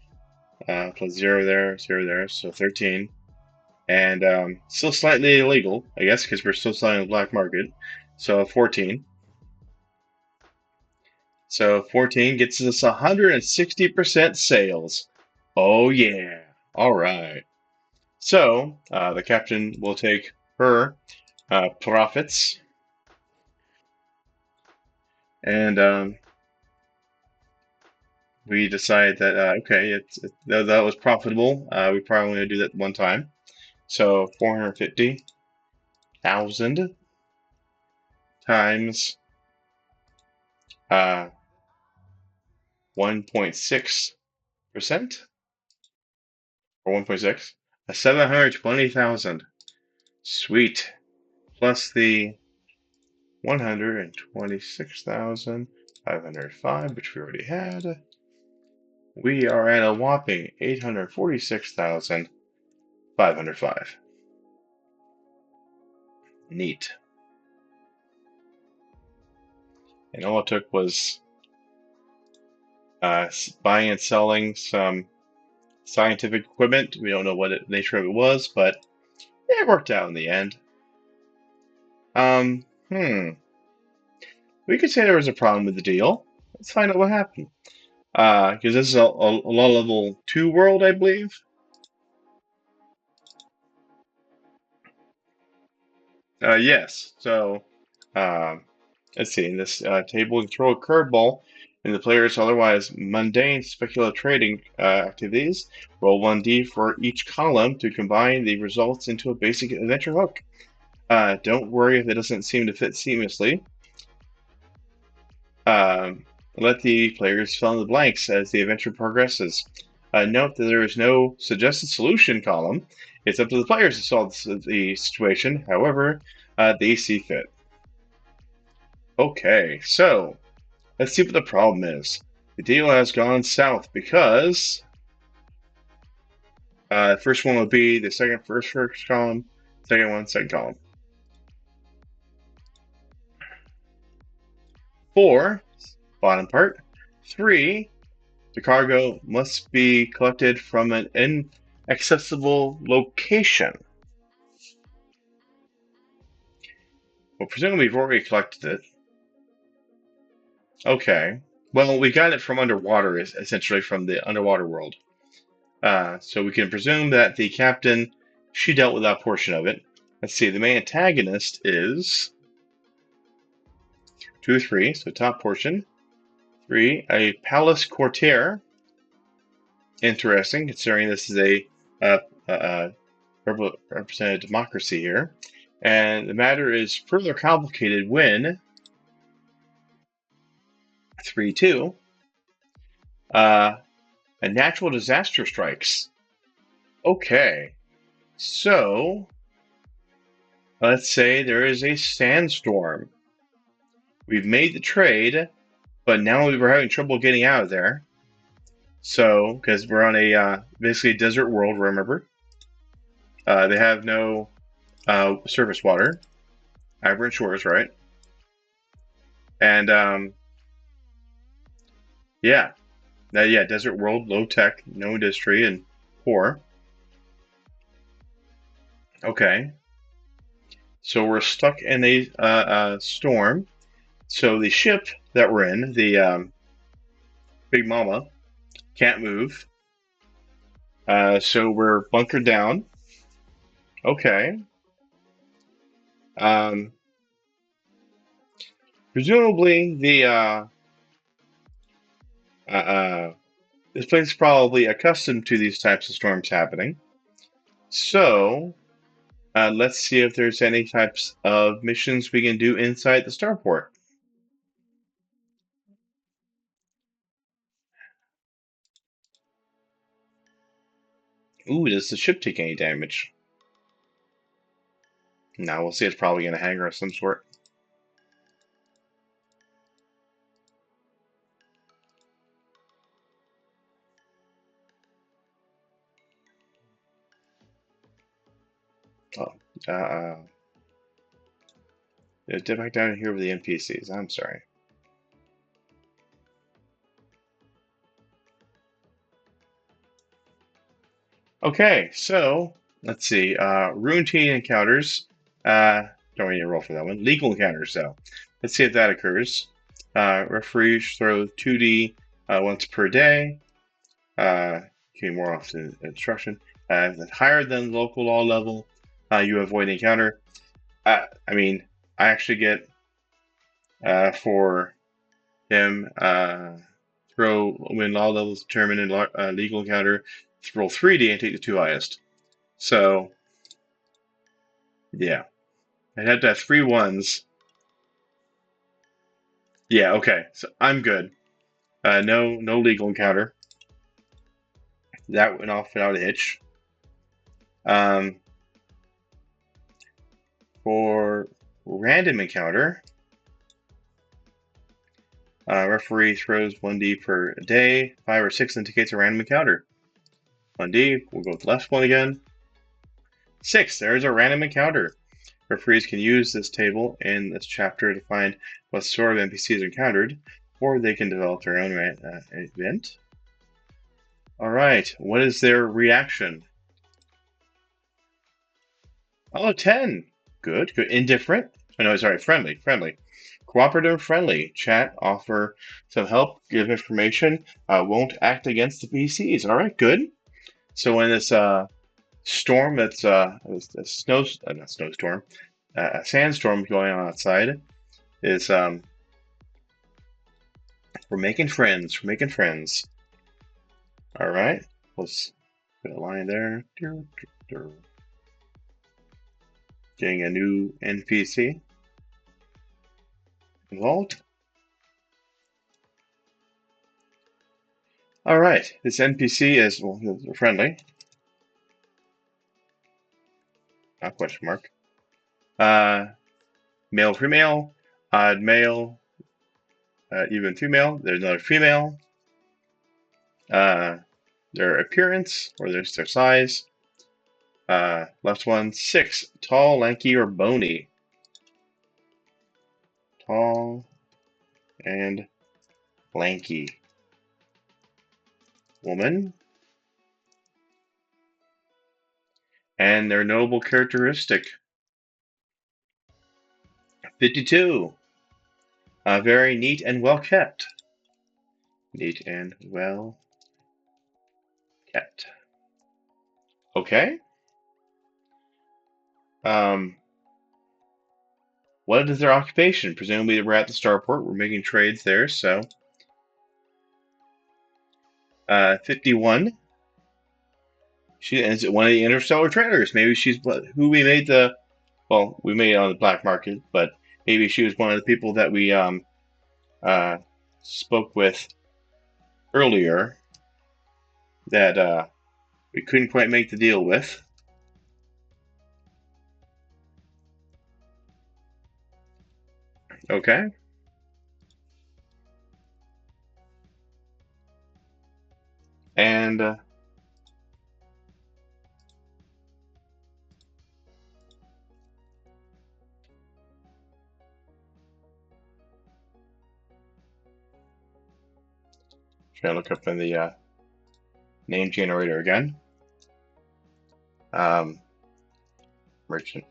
plus 0 there, 0 there, so 13. And still slightly illegal, I guess, because we're still selling on the black market. So 14. So 14 gets us 160% sales. Oh yeah. All right. So the captain will take her profits, and we decide that okay, that was profitable. We probably want to do that one time. So 450,000 times 1.6% or 1.6, 720,000. Sweet. Plus the 126,505, which we already had. We are at a whopping 846,505. Neat. And all it took was buying and selling some scientific equipment. We don't know what the nature of it was, but it worked out in the end. We could say there was a problem with the deal. Let's find out what happened. Because this is a law level 2 world, I believe. Yes. So, let's see. In this table, we can throw a curveball in the player's otherwise mundane speculative trading activities. Roll 1d for each column to combine the results into a basic adventure hook. Don't worry if it doesn't seem to fit seamlessly. Let the players fill in the blanks as the adventure progresses. Note that there is no suggested solution column. It's up to the players to solve the situation, however they see fit. Okay, so let's see what the problem is. The deal has gone south because the first one will be the first column, second one, second column. 4, bottom part. 3, the cargo must be collected from an inaccessible location. Well, presumably we've already collected it. Okay. Well, we got it from underwater, essentially from the underwater world. So we can presume that the captain, she dealt with that portion of it. Let's see, the main antagonist is 2 or 3, so top portion. 3, a palace courtier. Interesting, considering this is a represented democracy here. And the matter is further complicated when 3-2, a natural disaster strikes. Okay, so let's say there is a sandstorm. We've made the trade, but now we're having trouble getting out of there. So, because we're on a basically desert world, remember? They have no surface water, aberrant shores, right? And yeah, desert world, low tech, no industry, and poor. Okay, so we're stuck in a storm. So the ship that we're in, the Big Mama, can't move. So we're bunkered down. Okay. Presumably the this place is probably accustomed to these types of storms happening. So let's see if there's any types of missions we can do inside the starport. Ooh, does the ship take any damage? No, we'll see. It's probably in a hangar of some sort. Oh, dip back down here with the NPCs. I'm sorry. Okay, so let's see. Routine encounters. Don't need to roll for that one. Legal encounters, though. Let's see if that occurs. Referees throw 2D once per day. Getting more often instruction. Higher than local law level, you avoid the encounter. I mean, I actually get for him throw when law levels determined in legal encounter, roll 3D and take the two highest. So yeah, I had to have 3 ones. Yeah, okay, so I'm good. No legal encounter. That went off without a hitch. For random encounter, referee throws 1D per day. 5 or 6 indicates a random encounter. 1D, we'll go with the left one again. 6, there's a random encounter. Referees can use this table in this chapter to find what sort of NPCs are encountered, or they can develop their own event. Alright, what is their reaction? Oh, 10. Good, good. Indifferent. Oh, no, sorry, friendly, friendly. Cooperative, friendly. Chat, offer some help, give information, won't act against the PCs. Alright, good. So when this storm that's a not snowstorm, a sandstorm going on outside is we're making friends. We're making friends. All right. Let's put a line there. Getting a new NPC involved. All right. This NPC is well, friendly. Not question mark. Male, female, odd male, even female. There's another female. Their appearance or their size. Left one, 6. Tall, lanky, or bony. Tall and lanky. Woman. And their notable characteristic. 52. Very neat and well kept. Neat and well kept. Okay. What is their occupation? Presumably we're at the starport. We're making trades there, so 51. She is one of the interstellar traders. Maybe she's who we made the well, we made it on the black market, but maybe she was one of the people that we spoke with earlier that we couldn't quite make the deal with. Okay. And try to look up in the name generator again. Merchant.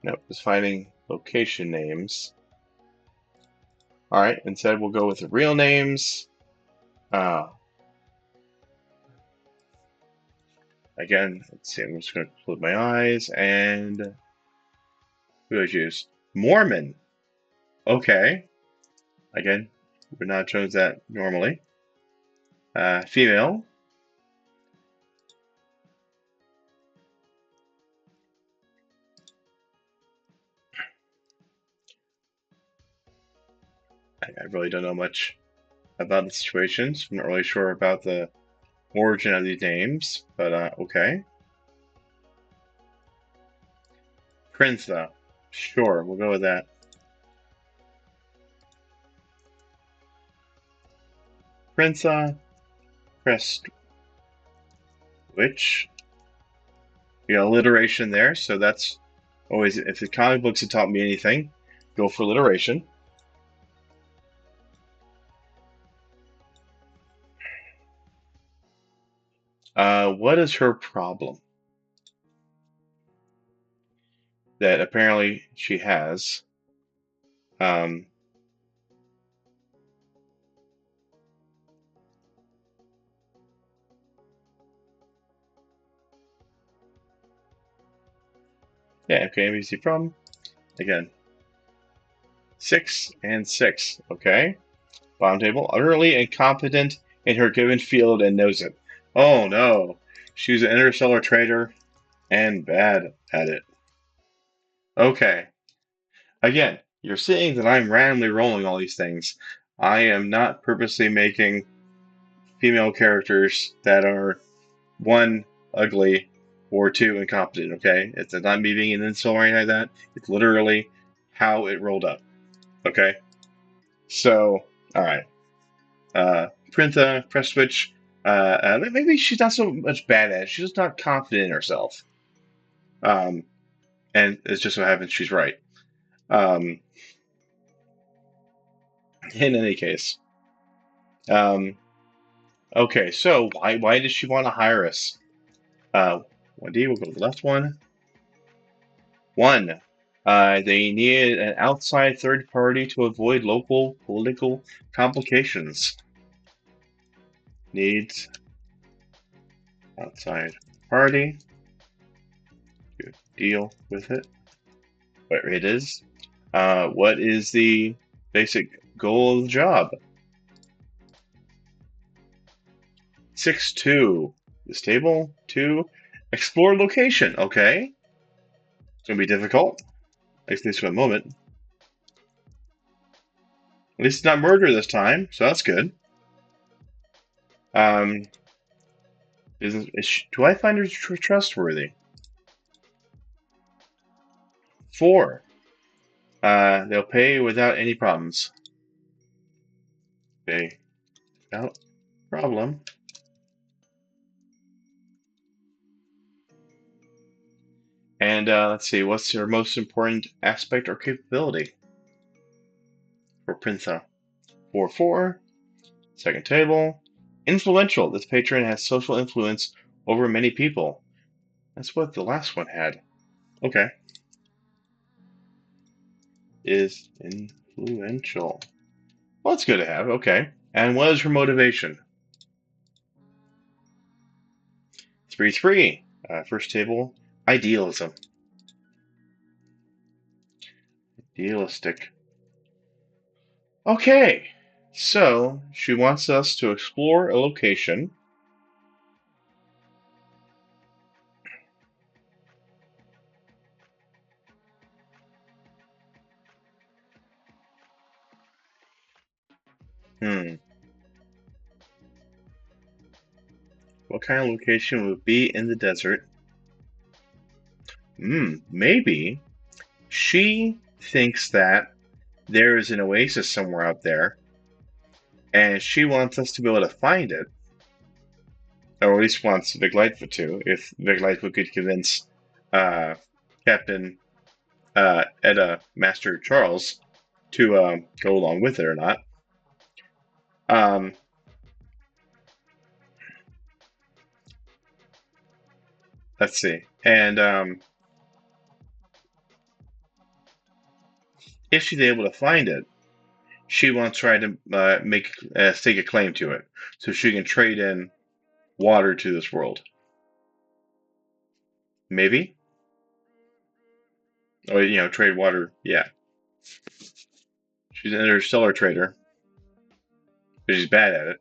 Nope, just finding location names. All right, instead we'll go with the real names. Again, let's see, I'm just going to close my eyes and who do I choose? Mormon. Okay. Again, would not choose that normally. Female. I really don't know much about the situations. I'm not really sure about the origin of these names, but okay. Prinza. Sure, we'll go with that. Prinza, press switch. You got alliteration there, so that's always, if the comic books have taught me anything, go for alliteration. What is her problem? That apparently she has. Um, yeah, okay, ABC problem. Again, 6 and 6, okay? Bottom table, utterly incompetent in her given field and knows it. Oh no, she's an interstellar trader and bad at it. Okay, again, you're seeing that I'm randomly rolling all these things. I am not purposely making female characters that are, one, ugly, or two, incompetent, okay? It's not me being an insult or anything like that. It's literally how it rolled up, okay? So, alright. Printa, press switch. Maybe she's not so much bad at it. She's just not confident in herself. And it's just so happens she's right. In any case. Okay, so why does she want to hire us? 1D, we'll go to the left one. 1. They needed an outside third party to avoid local political complications. Needs outside party to deal with it. Where it is. What is the basic goal of the job? 6-2. This table. 2. Explore location. Okay. It's going to be difficult. At least for a moment. At least it's not murder this time, so that's good. Do I find her trustworthy? 4. They'll pay without any problems. Pay without problem. And let's see, what's your most important aspect or capability? For Prinza. 4-4. Second table. Influential. This patron has social influence over many people. That's what the last one had. Okay. Is influential. Well, that's good to have. Okay. And what is her motivation? 3-3. First table. Idealism. Idealistic. Okay. So, she wants us to explore a location. What kind of location would be in the desert? Maybe she thinks that there is an oasis somewhere out there, and she wants us to be able to find it. Or at least wants Big Lightfoot to, if Big Lightfoot could convince Captain Edda, Master Charles, to go along with it or not. Let's see. And if she's able to find it, she wants to try to stake a claim to it, so she can trade in water to this world. Maybe? Or, trade water, yeah. She's an interstellar trader, but she's bad at it.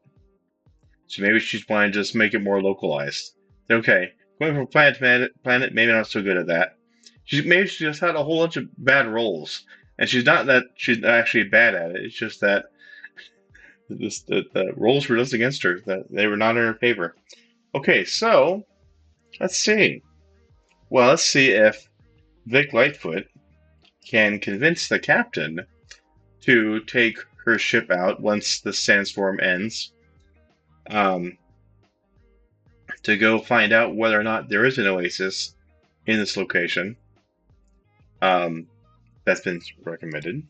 So maybe she's planning to just make it more localized. Okay, going from planet to planet, maybe not so good at that. Maybe she just had a whole bunch of bad rolls, and she's not actually bad at it. It's just that The rolls were just against her. That they were not in her favor. Okay, so let's see. Well, let's see if Vic Lightfoot can convince the captain to take her ship out once the sandstorm ends. To go find out whether or not there is an oasis in this location. That's been recommended.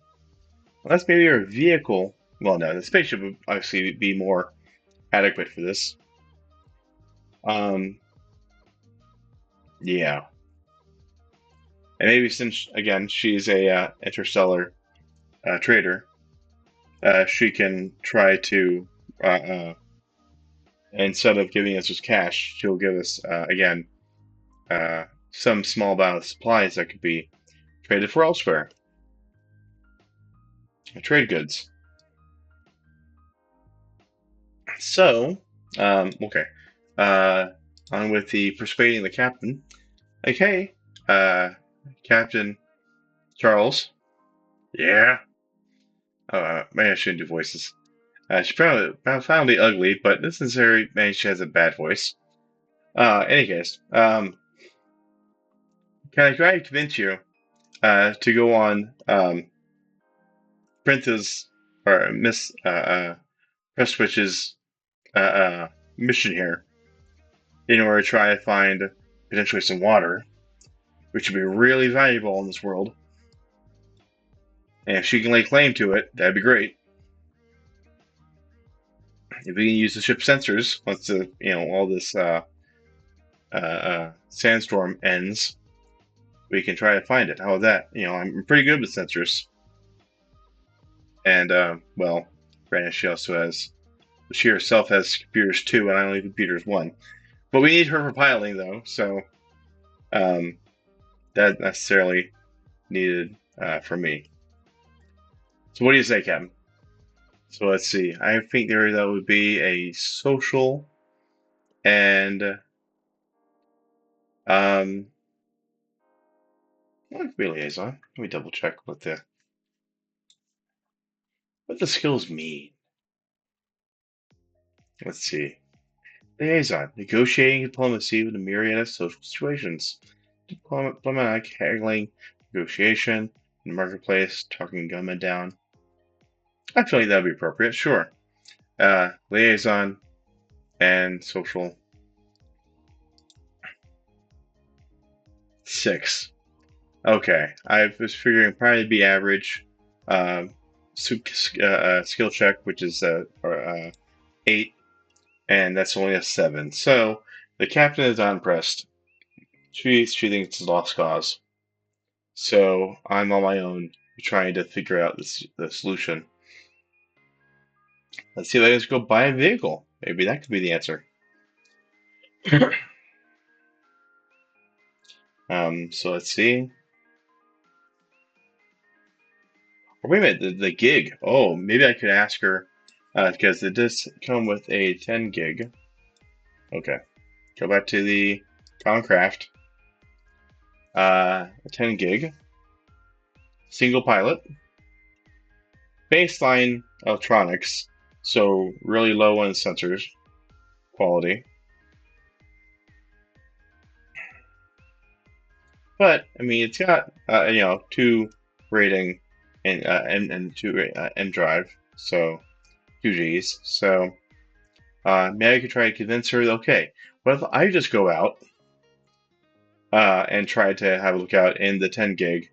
Unless maybe your vehicle. Well, no, the spaceship would obviously be more adequate for this. Yeah. And maybe since, again, she's a interstellar trader, she can try to, instead of giving us just cash, she'll give us, again, some small amount of supplies that could be traded for elsewhere. Trade goods. So, okay. On with the persuading the captain. Okay, Captain Charles. Yeah. Maybe I shouldn't do voices. She's profoundly ugly, but this is very. Maybe she has a bad voice. Any case, can I try to convince you to go on Princess or Miss Prestwich's mission here in order to try to find potentially some water, which would be really valuable in this world. And if she can lay claim to it, that'd be great. If we can use the ship's sensors once the all this sandstorm ends, we can try to find it. How about that? I'm pretty good with sensors. And well, granted, she herself has computers too, and I only have computers one. But we need her for piloting though, so that necessarily needed for me. So what do you say, Captain? So let's see. I think that would be a social and what could be a liaison? Let me double check what the skills mean. Let's see. Liaison, negotiating diplomacy with a myriad of social situations. Diplomatic haggling, negotiation, in the marketplace, talking gunmen down. I feel like that would be appropriate, sure. Liaison and social. 6. Okay, I was figuring probably be average. Skill check, which is 8, and that's only a 7. So the captain is unimpressed. She thinks it's a lost cause. So I'm on my own trying to figure out the solution. Let's see if I can just go buy a vehicle. Maybe that could be the answer. So let's see. Or wait a minute, the gig. Oh, maybe I could ask her because it does come with a 10 gig. Okay, go back to the Common Craft. 10 gig, single pilot, baseline electronics, so really low on sensors quality. But I mean, it's got 2 rating and 2 M drive, so 2 Gs. So maybe I could try to convince her. Okay, what if I just go out and try to have a look out in the 10 gig,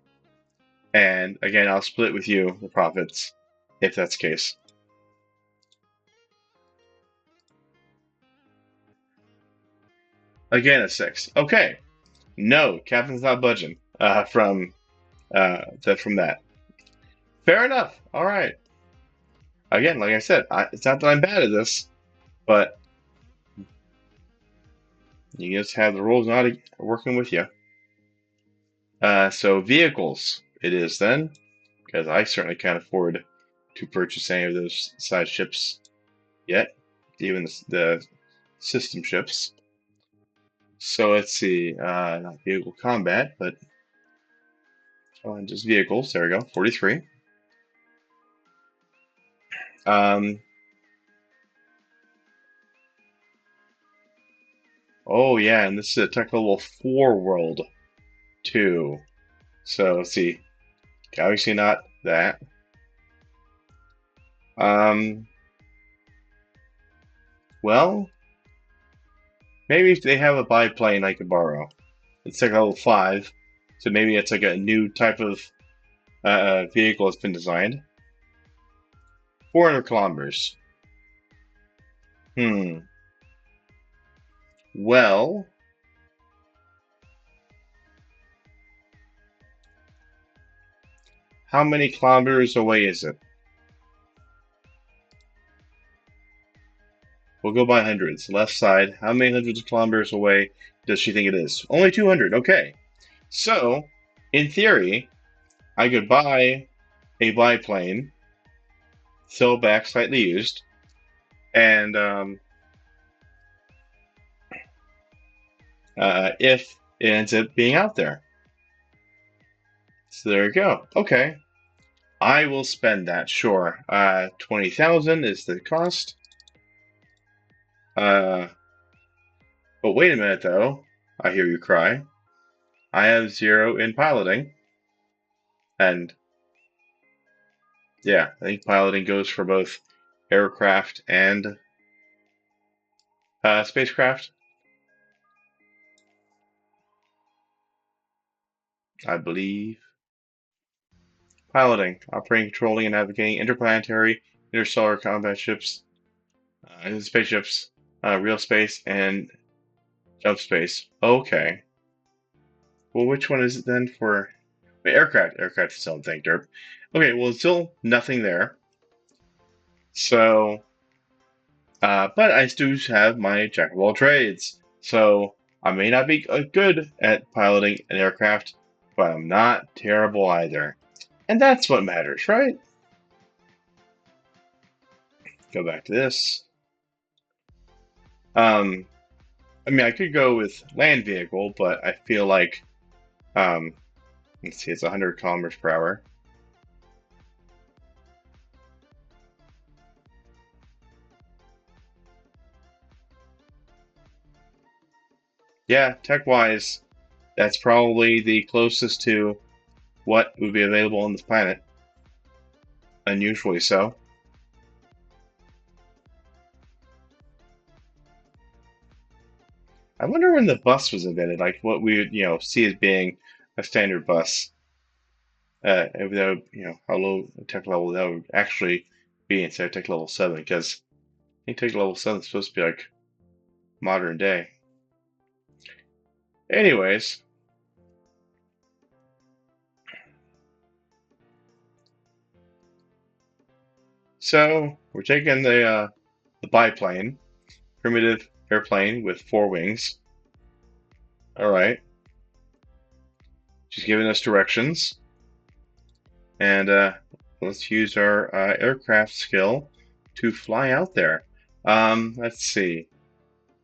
and again I'll split with you the profits if that's the case. Again, a 6. Okay. No, Captain's not budging from that. Fair enough. All right. Again, like I said, it's not that I'm bad at this, but you just have the rules not working with you. So vehicles it is then, because I certainly can't afford to purchase any of those side ships yet, even the system ships. So let's see, not vehicle combat, but just vehicles. There we go, 43. Oh yeah, and this is a tech level 4 world too. So let's see. Obviously not that. Well, maybe if they have a biplane I could borrow. It's like level 5, so maybe it's like a new type of vehicle that's been designed. 400 kilometers. Hmm. Well, how many kilometers away is it? We'll go by hundreds. Left side, how many hundreds of kilometers away does she think it is? Only 200. Okay. So, in theory, I could buy a biplane, sell back slightly used, and if it ends up being out there. So there you go. Okay. I will spend that, sure. 20,000 is the cost. But wait a minute, though. I hear you cry. I have 0 in piloting. And yeah, I think piloting goes for both aircraft and spacecraft. I believe. Piloting, operating, controlling, and navigating interplanetary, interstellar combat ships, spaceships, real space, and jump space. Okay. Well, which one is it then for wait, aircraft? Aircraft is something, derp. Okay, well, it's still nothing there. So, but I do have my jack of all trades. So I may not be good at piloting an aircraft, but I'm not terrible either. And that's what matters, right? Go back to this. I mean, I could go with land vehicle, but I feel like, let's see, it's 100 kilometers per hour. Yeah, tech-wise, that's probably the closest to what would be available on this planet. Unusually so. I wonder when the bus was invented, like what we would, see as being a standard bus. If that would, how low tech level that would actually be instead of tech level 7, because I think tech level 7 is supposed to be like modern day. Anyways, so we're taking the biplane, primitive airplane with 4 wings. All right. She's giving us directions. And let's use our aircraft skill to fly out there. Let's see.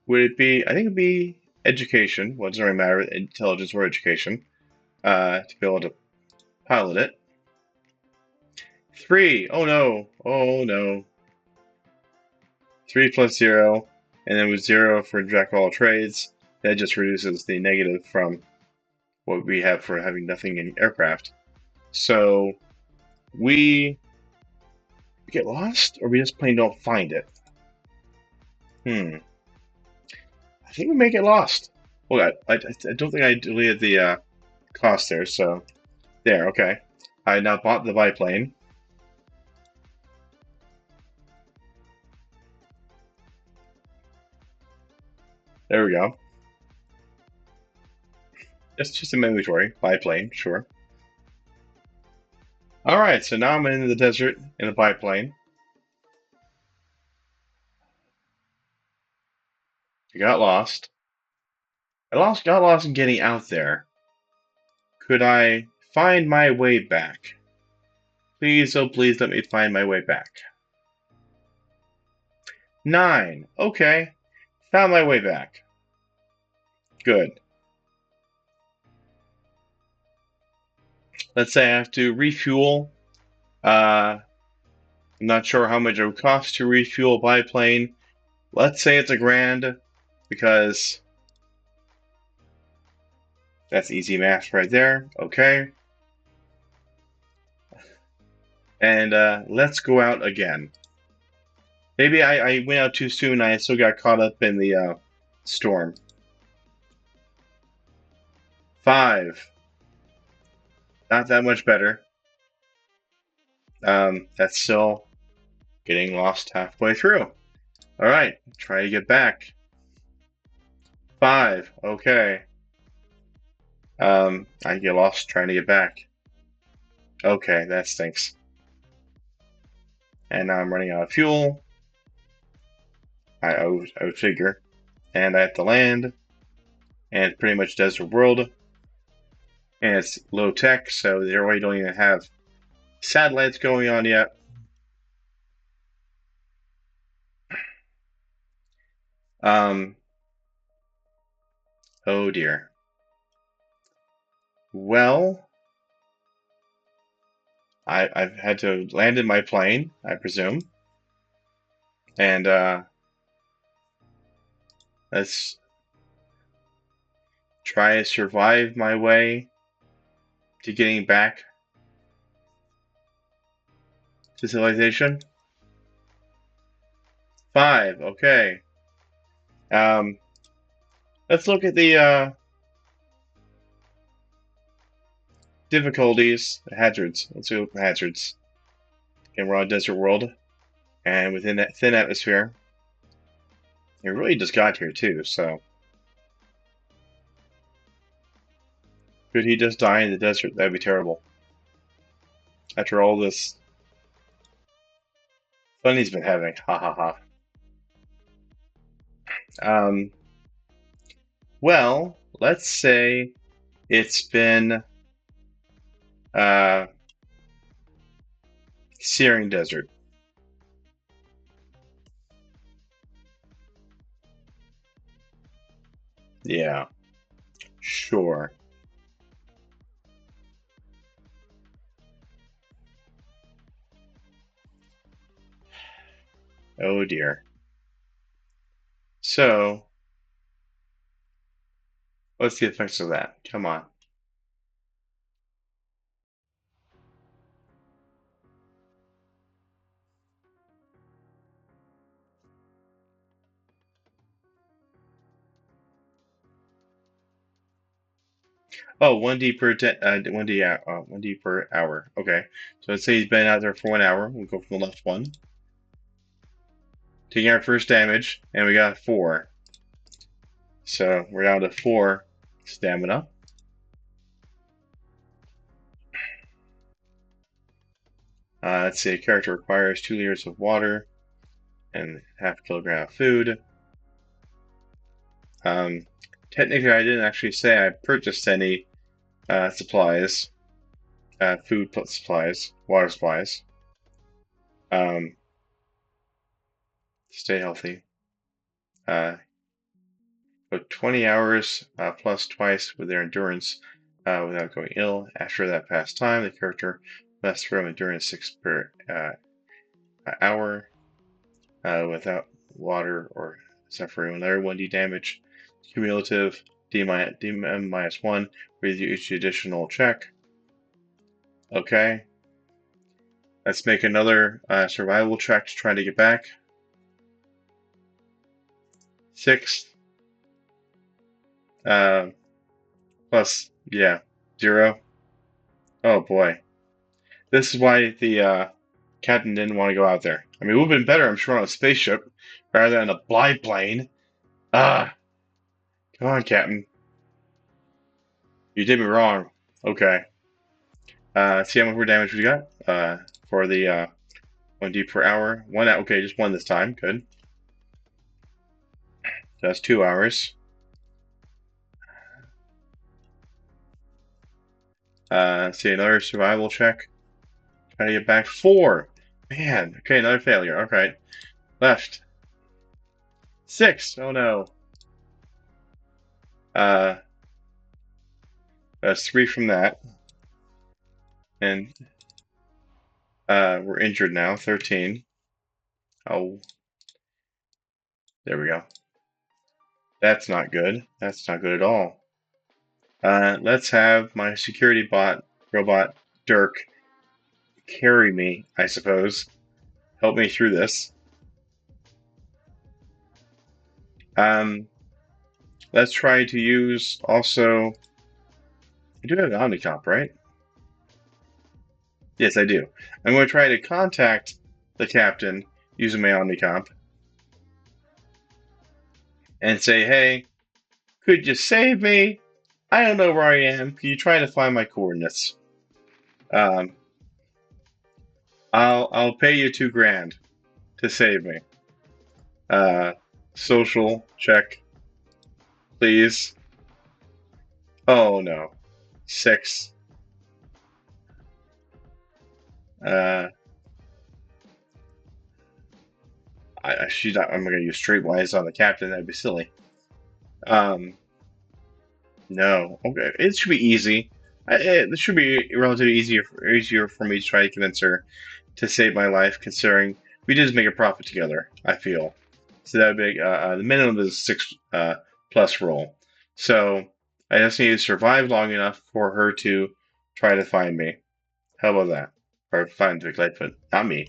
Would it be, I think it'd be education. Well, it doesn't really matter, intelligence or education, to be able to pilot it. 3. Oh no. Oh no. 3 plus 0. And then with 0 for jack of all trades, that just reduces the negative from what we have for having nothing in aircraft. So we get lost, or we just plain don't find it? I think we may get lost. Well, I don't think I deleted the cost there, so there, okay. I now bought the biplane. There we go. Just an inventory. Biplane, sure. Alright, so now I'm in the desert in a biplane. I got lost. Got lost in getting out there. Could I find my way back? Please, oh please, let me find my way back. 9. Okay. Found my way back. Good. Let's say I have to refuel. I'm not sure how much it would cost to refuel a biplane. Let's say it's $1,000 because That's easy math right there. Okay. And let's go out again. Maybe I went out too soon. I still got caught up in the storm. 5. Not that much better. That's still getting lost halfway through. All right, try to get back. 5. Okay. I get lost trying to get back. Okay, that stinks. And now I'm running out of fuel. I would figure. And I have to land. And it's pretty much desert world. And it's low tech, so they really don't even have satellites going on yet. Oh dear. Well, I've had to land in my plane, I presume. And let's try to survive my way to getting back to civilization. 5, okay. Let's look at the difficulties, hazards. Let's go with hazards. And we're on a desert world, and within that thin atmosphere. It really just got here too, so could he just die in the desert? That'd be terrible. After all this fun he's been having, ha ha ha. Well, let's say it's been searing desert. Yeah, sure. Oh dear. So, what's the effects of that? Come on. Oh, 1D per 1D per hour. Okay. So let's say he's been out there for 1 hour. We'll go from the left one. Taking our first damage, and we got 4. So we're down to 4 stamina. Let's see, a character requires 2 liters of water and half a kilogram of food. Technically, I didn't actually say I purchased any supplies, food supplies, water supplies. Stay healthy. But 20 hours plus twice with their endurance without going ill. After that past time, the character must throw endurance 6 per hour without water or suffering another 1d damage. Cumulative DM-1 with each additional check. Okay. Let's make another survival check to try to get back. 6. Plus, yeah, 0. Oh boy. This is why the captain didn't want to go out there. I mean, it would have been better, I'm sure, on a spaceship rather than a biplane. Ah, come on, Captain. You did me wrong. Okay. See how much more damage we got for the 1D per hour. 1 hour. Okay, just 1 this time. Good. That's 2 hours. See another survival check. Try to get back 4. Man. Okay, another failure. Okay. Left. 6. Oh no. That's 3 from that. And we're injured now. 13. Oh. There we go. That's not good. That's not good at all. Let's have my security robot, Dirk, carry me, I suppose. Help me through this. Let's try to use also... I do have an Omnicomp, right? Yes, I do. I'm going to try to contact the captain using my Omnicomp and say, hey, could you save me? I don't know where I am. Can you try to find my coordinates? I'll pay you $2,000 to save me. Social check, please. Oh no, 6. She's not. I'm gonna use Streetwise on the captain. That'd be silly. No. Okay, it should be easy. It should be relatively easier for me to try to convince her to save my life, considering we did make a profit together. I feel so that would be the minimum is 6 plus roll. So I just need to survive long enough for her to try to find me. How about that? Or find Vic Lightfoot. Not me.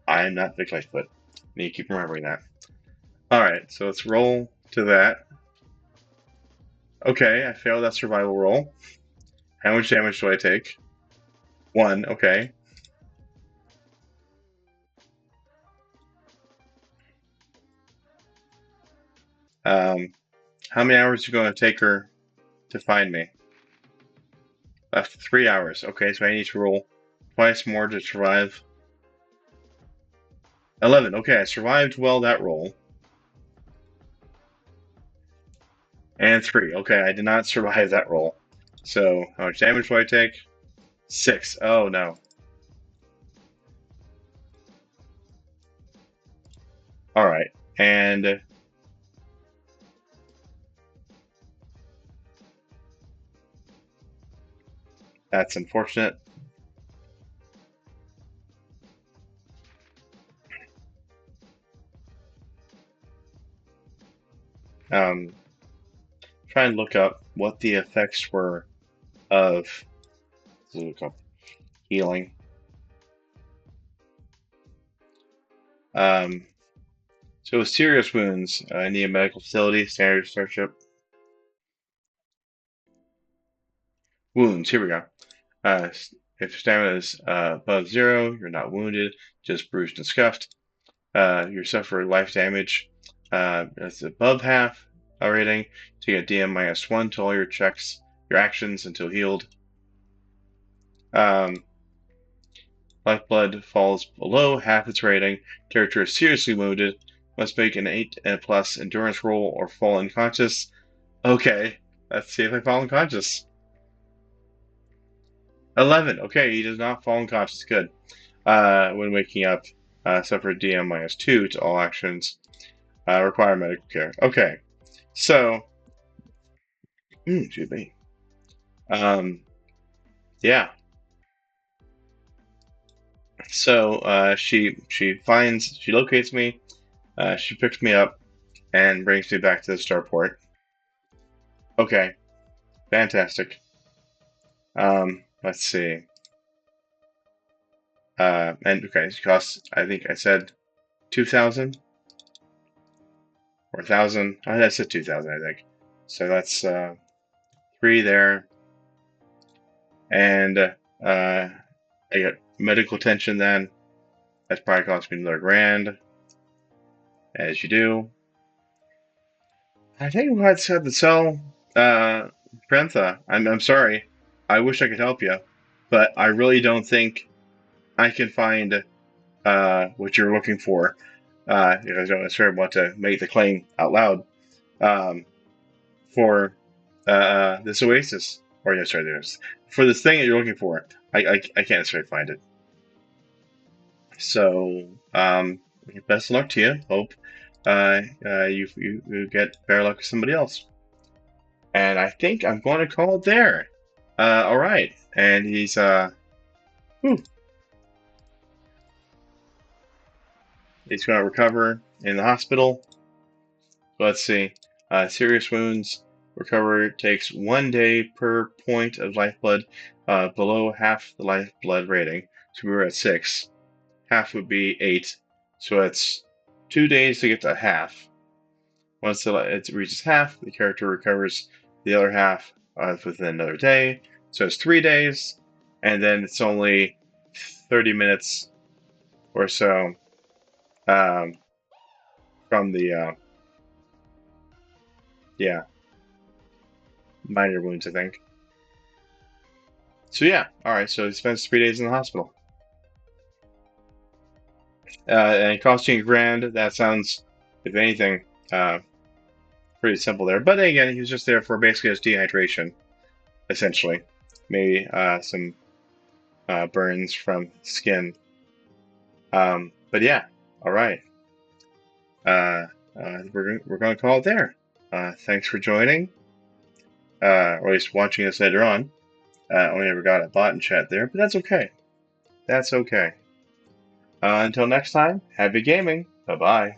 I am not Vic Lightfoot. Need to keep remembering that. Alright, so let's roll to that. Okay, I failed that survival roll. How much damage do I take? 1, okay. How many hours is it going to take her to find me? Left 3 hours. Okay, so I need to roll twice more to survive. 11. Okay, I survived well that roll. And 3. Okay, I did not survive that roll. So, how much damage do I take? 6. Oh, no. Alright, and... that's unfortunate. Try and look up what the effects were of healing. So serious wounds in the medical facility, standard starship. Wounds, here we go. If stamina is above 0, you're not wounded, just bruised and scuffed. You suffer life damage. That's above half a rating. So you get DM -1 to all your checks, your actions until healed. Lifeblood falls below half its rating. Character is seriously wounded. Must make an 8 and plus endurance roll or fall unconscious. Okay, let's see if I fall unconscious. 11. Okay, he does not fall unconscious. Good. When waking up, suffer DM -2 to all actions. Require medical care. Okay, so excuse me. Yeah. So she locates me. She picks me up and brings me back to the starport. Okay, fantastic. Let's see. And okay, it costs, I think I said 2,000 or 1,000. I said 2,000, I think. So that's 3 there, and I got medical attention. Then that's probably cost me another grand, as you do. I think we'll have to sell Prentha. I'm sorry. I wish I could help you, but I really don't think I can find what you're looking for. I don't necessarily want to make the claim out loud for this oasis, or no, sorry, for this thing that you're looking for. I can't necessarily find it. So best of luck to you. Hope you get better luck with somebody else. And I think I'm going to call it there. All right, and he's he's going to recover in the hospital. Let's see. Serious wounds. Recovery takes 1 day per point of lifeblood below half the lifeblood rating. So we were at 6. Half would be 8. So it's 2 days to get to half. Once it reaches half, the character recovers the other half within another day. So it's 3 days, and then it's only 30 minutes or so from the minor wounds, I think. So yeah, all right. So he spends 3 days in the hospital, and it costs you $1,000. That sounds, if anything, pretty simple there. But again, he was just there for basically his dehydration, essentially. Maybe some burns from skin. But yeah, all right. We're going to call it there. Thanks for joining, or at least watching us later on. Only ever got a bot in chat there, but that's okay. That's okay. Until next time, happy gaming. Bye bye.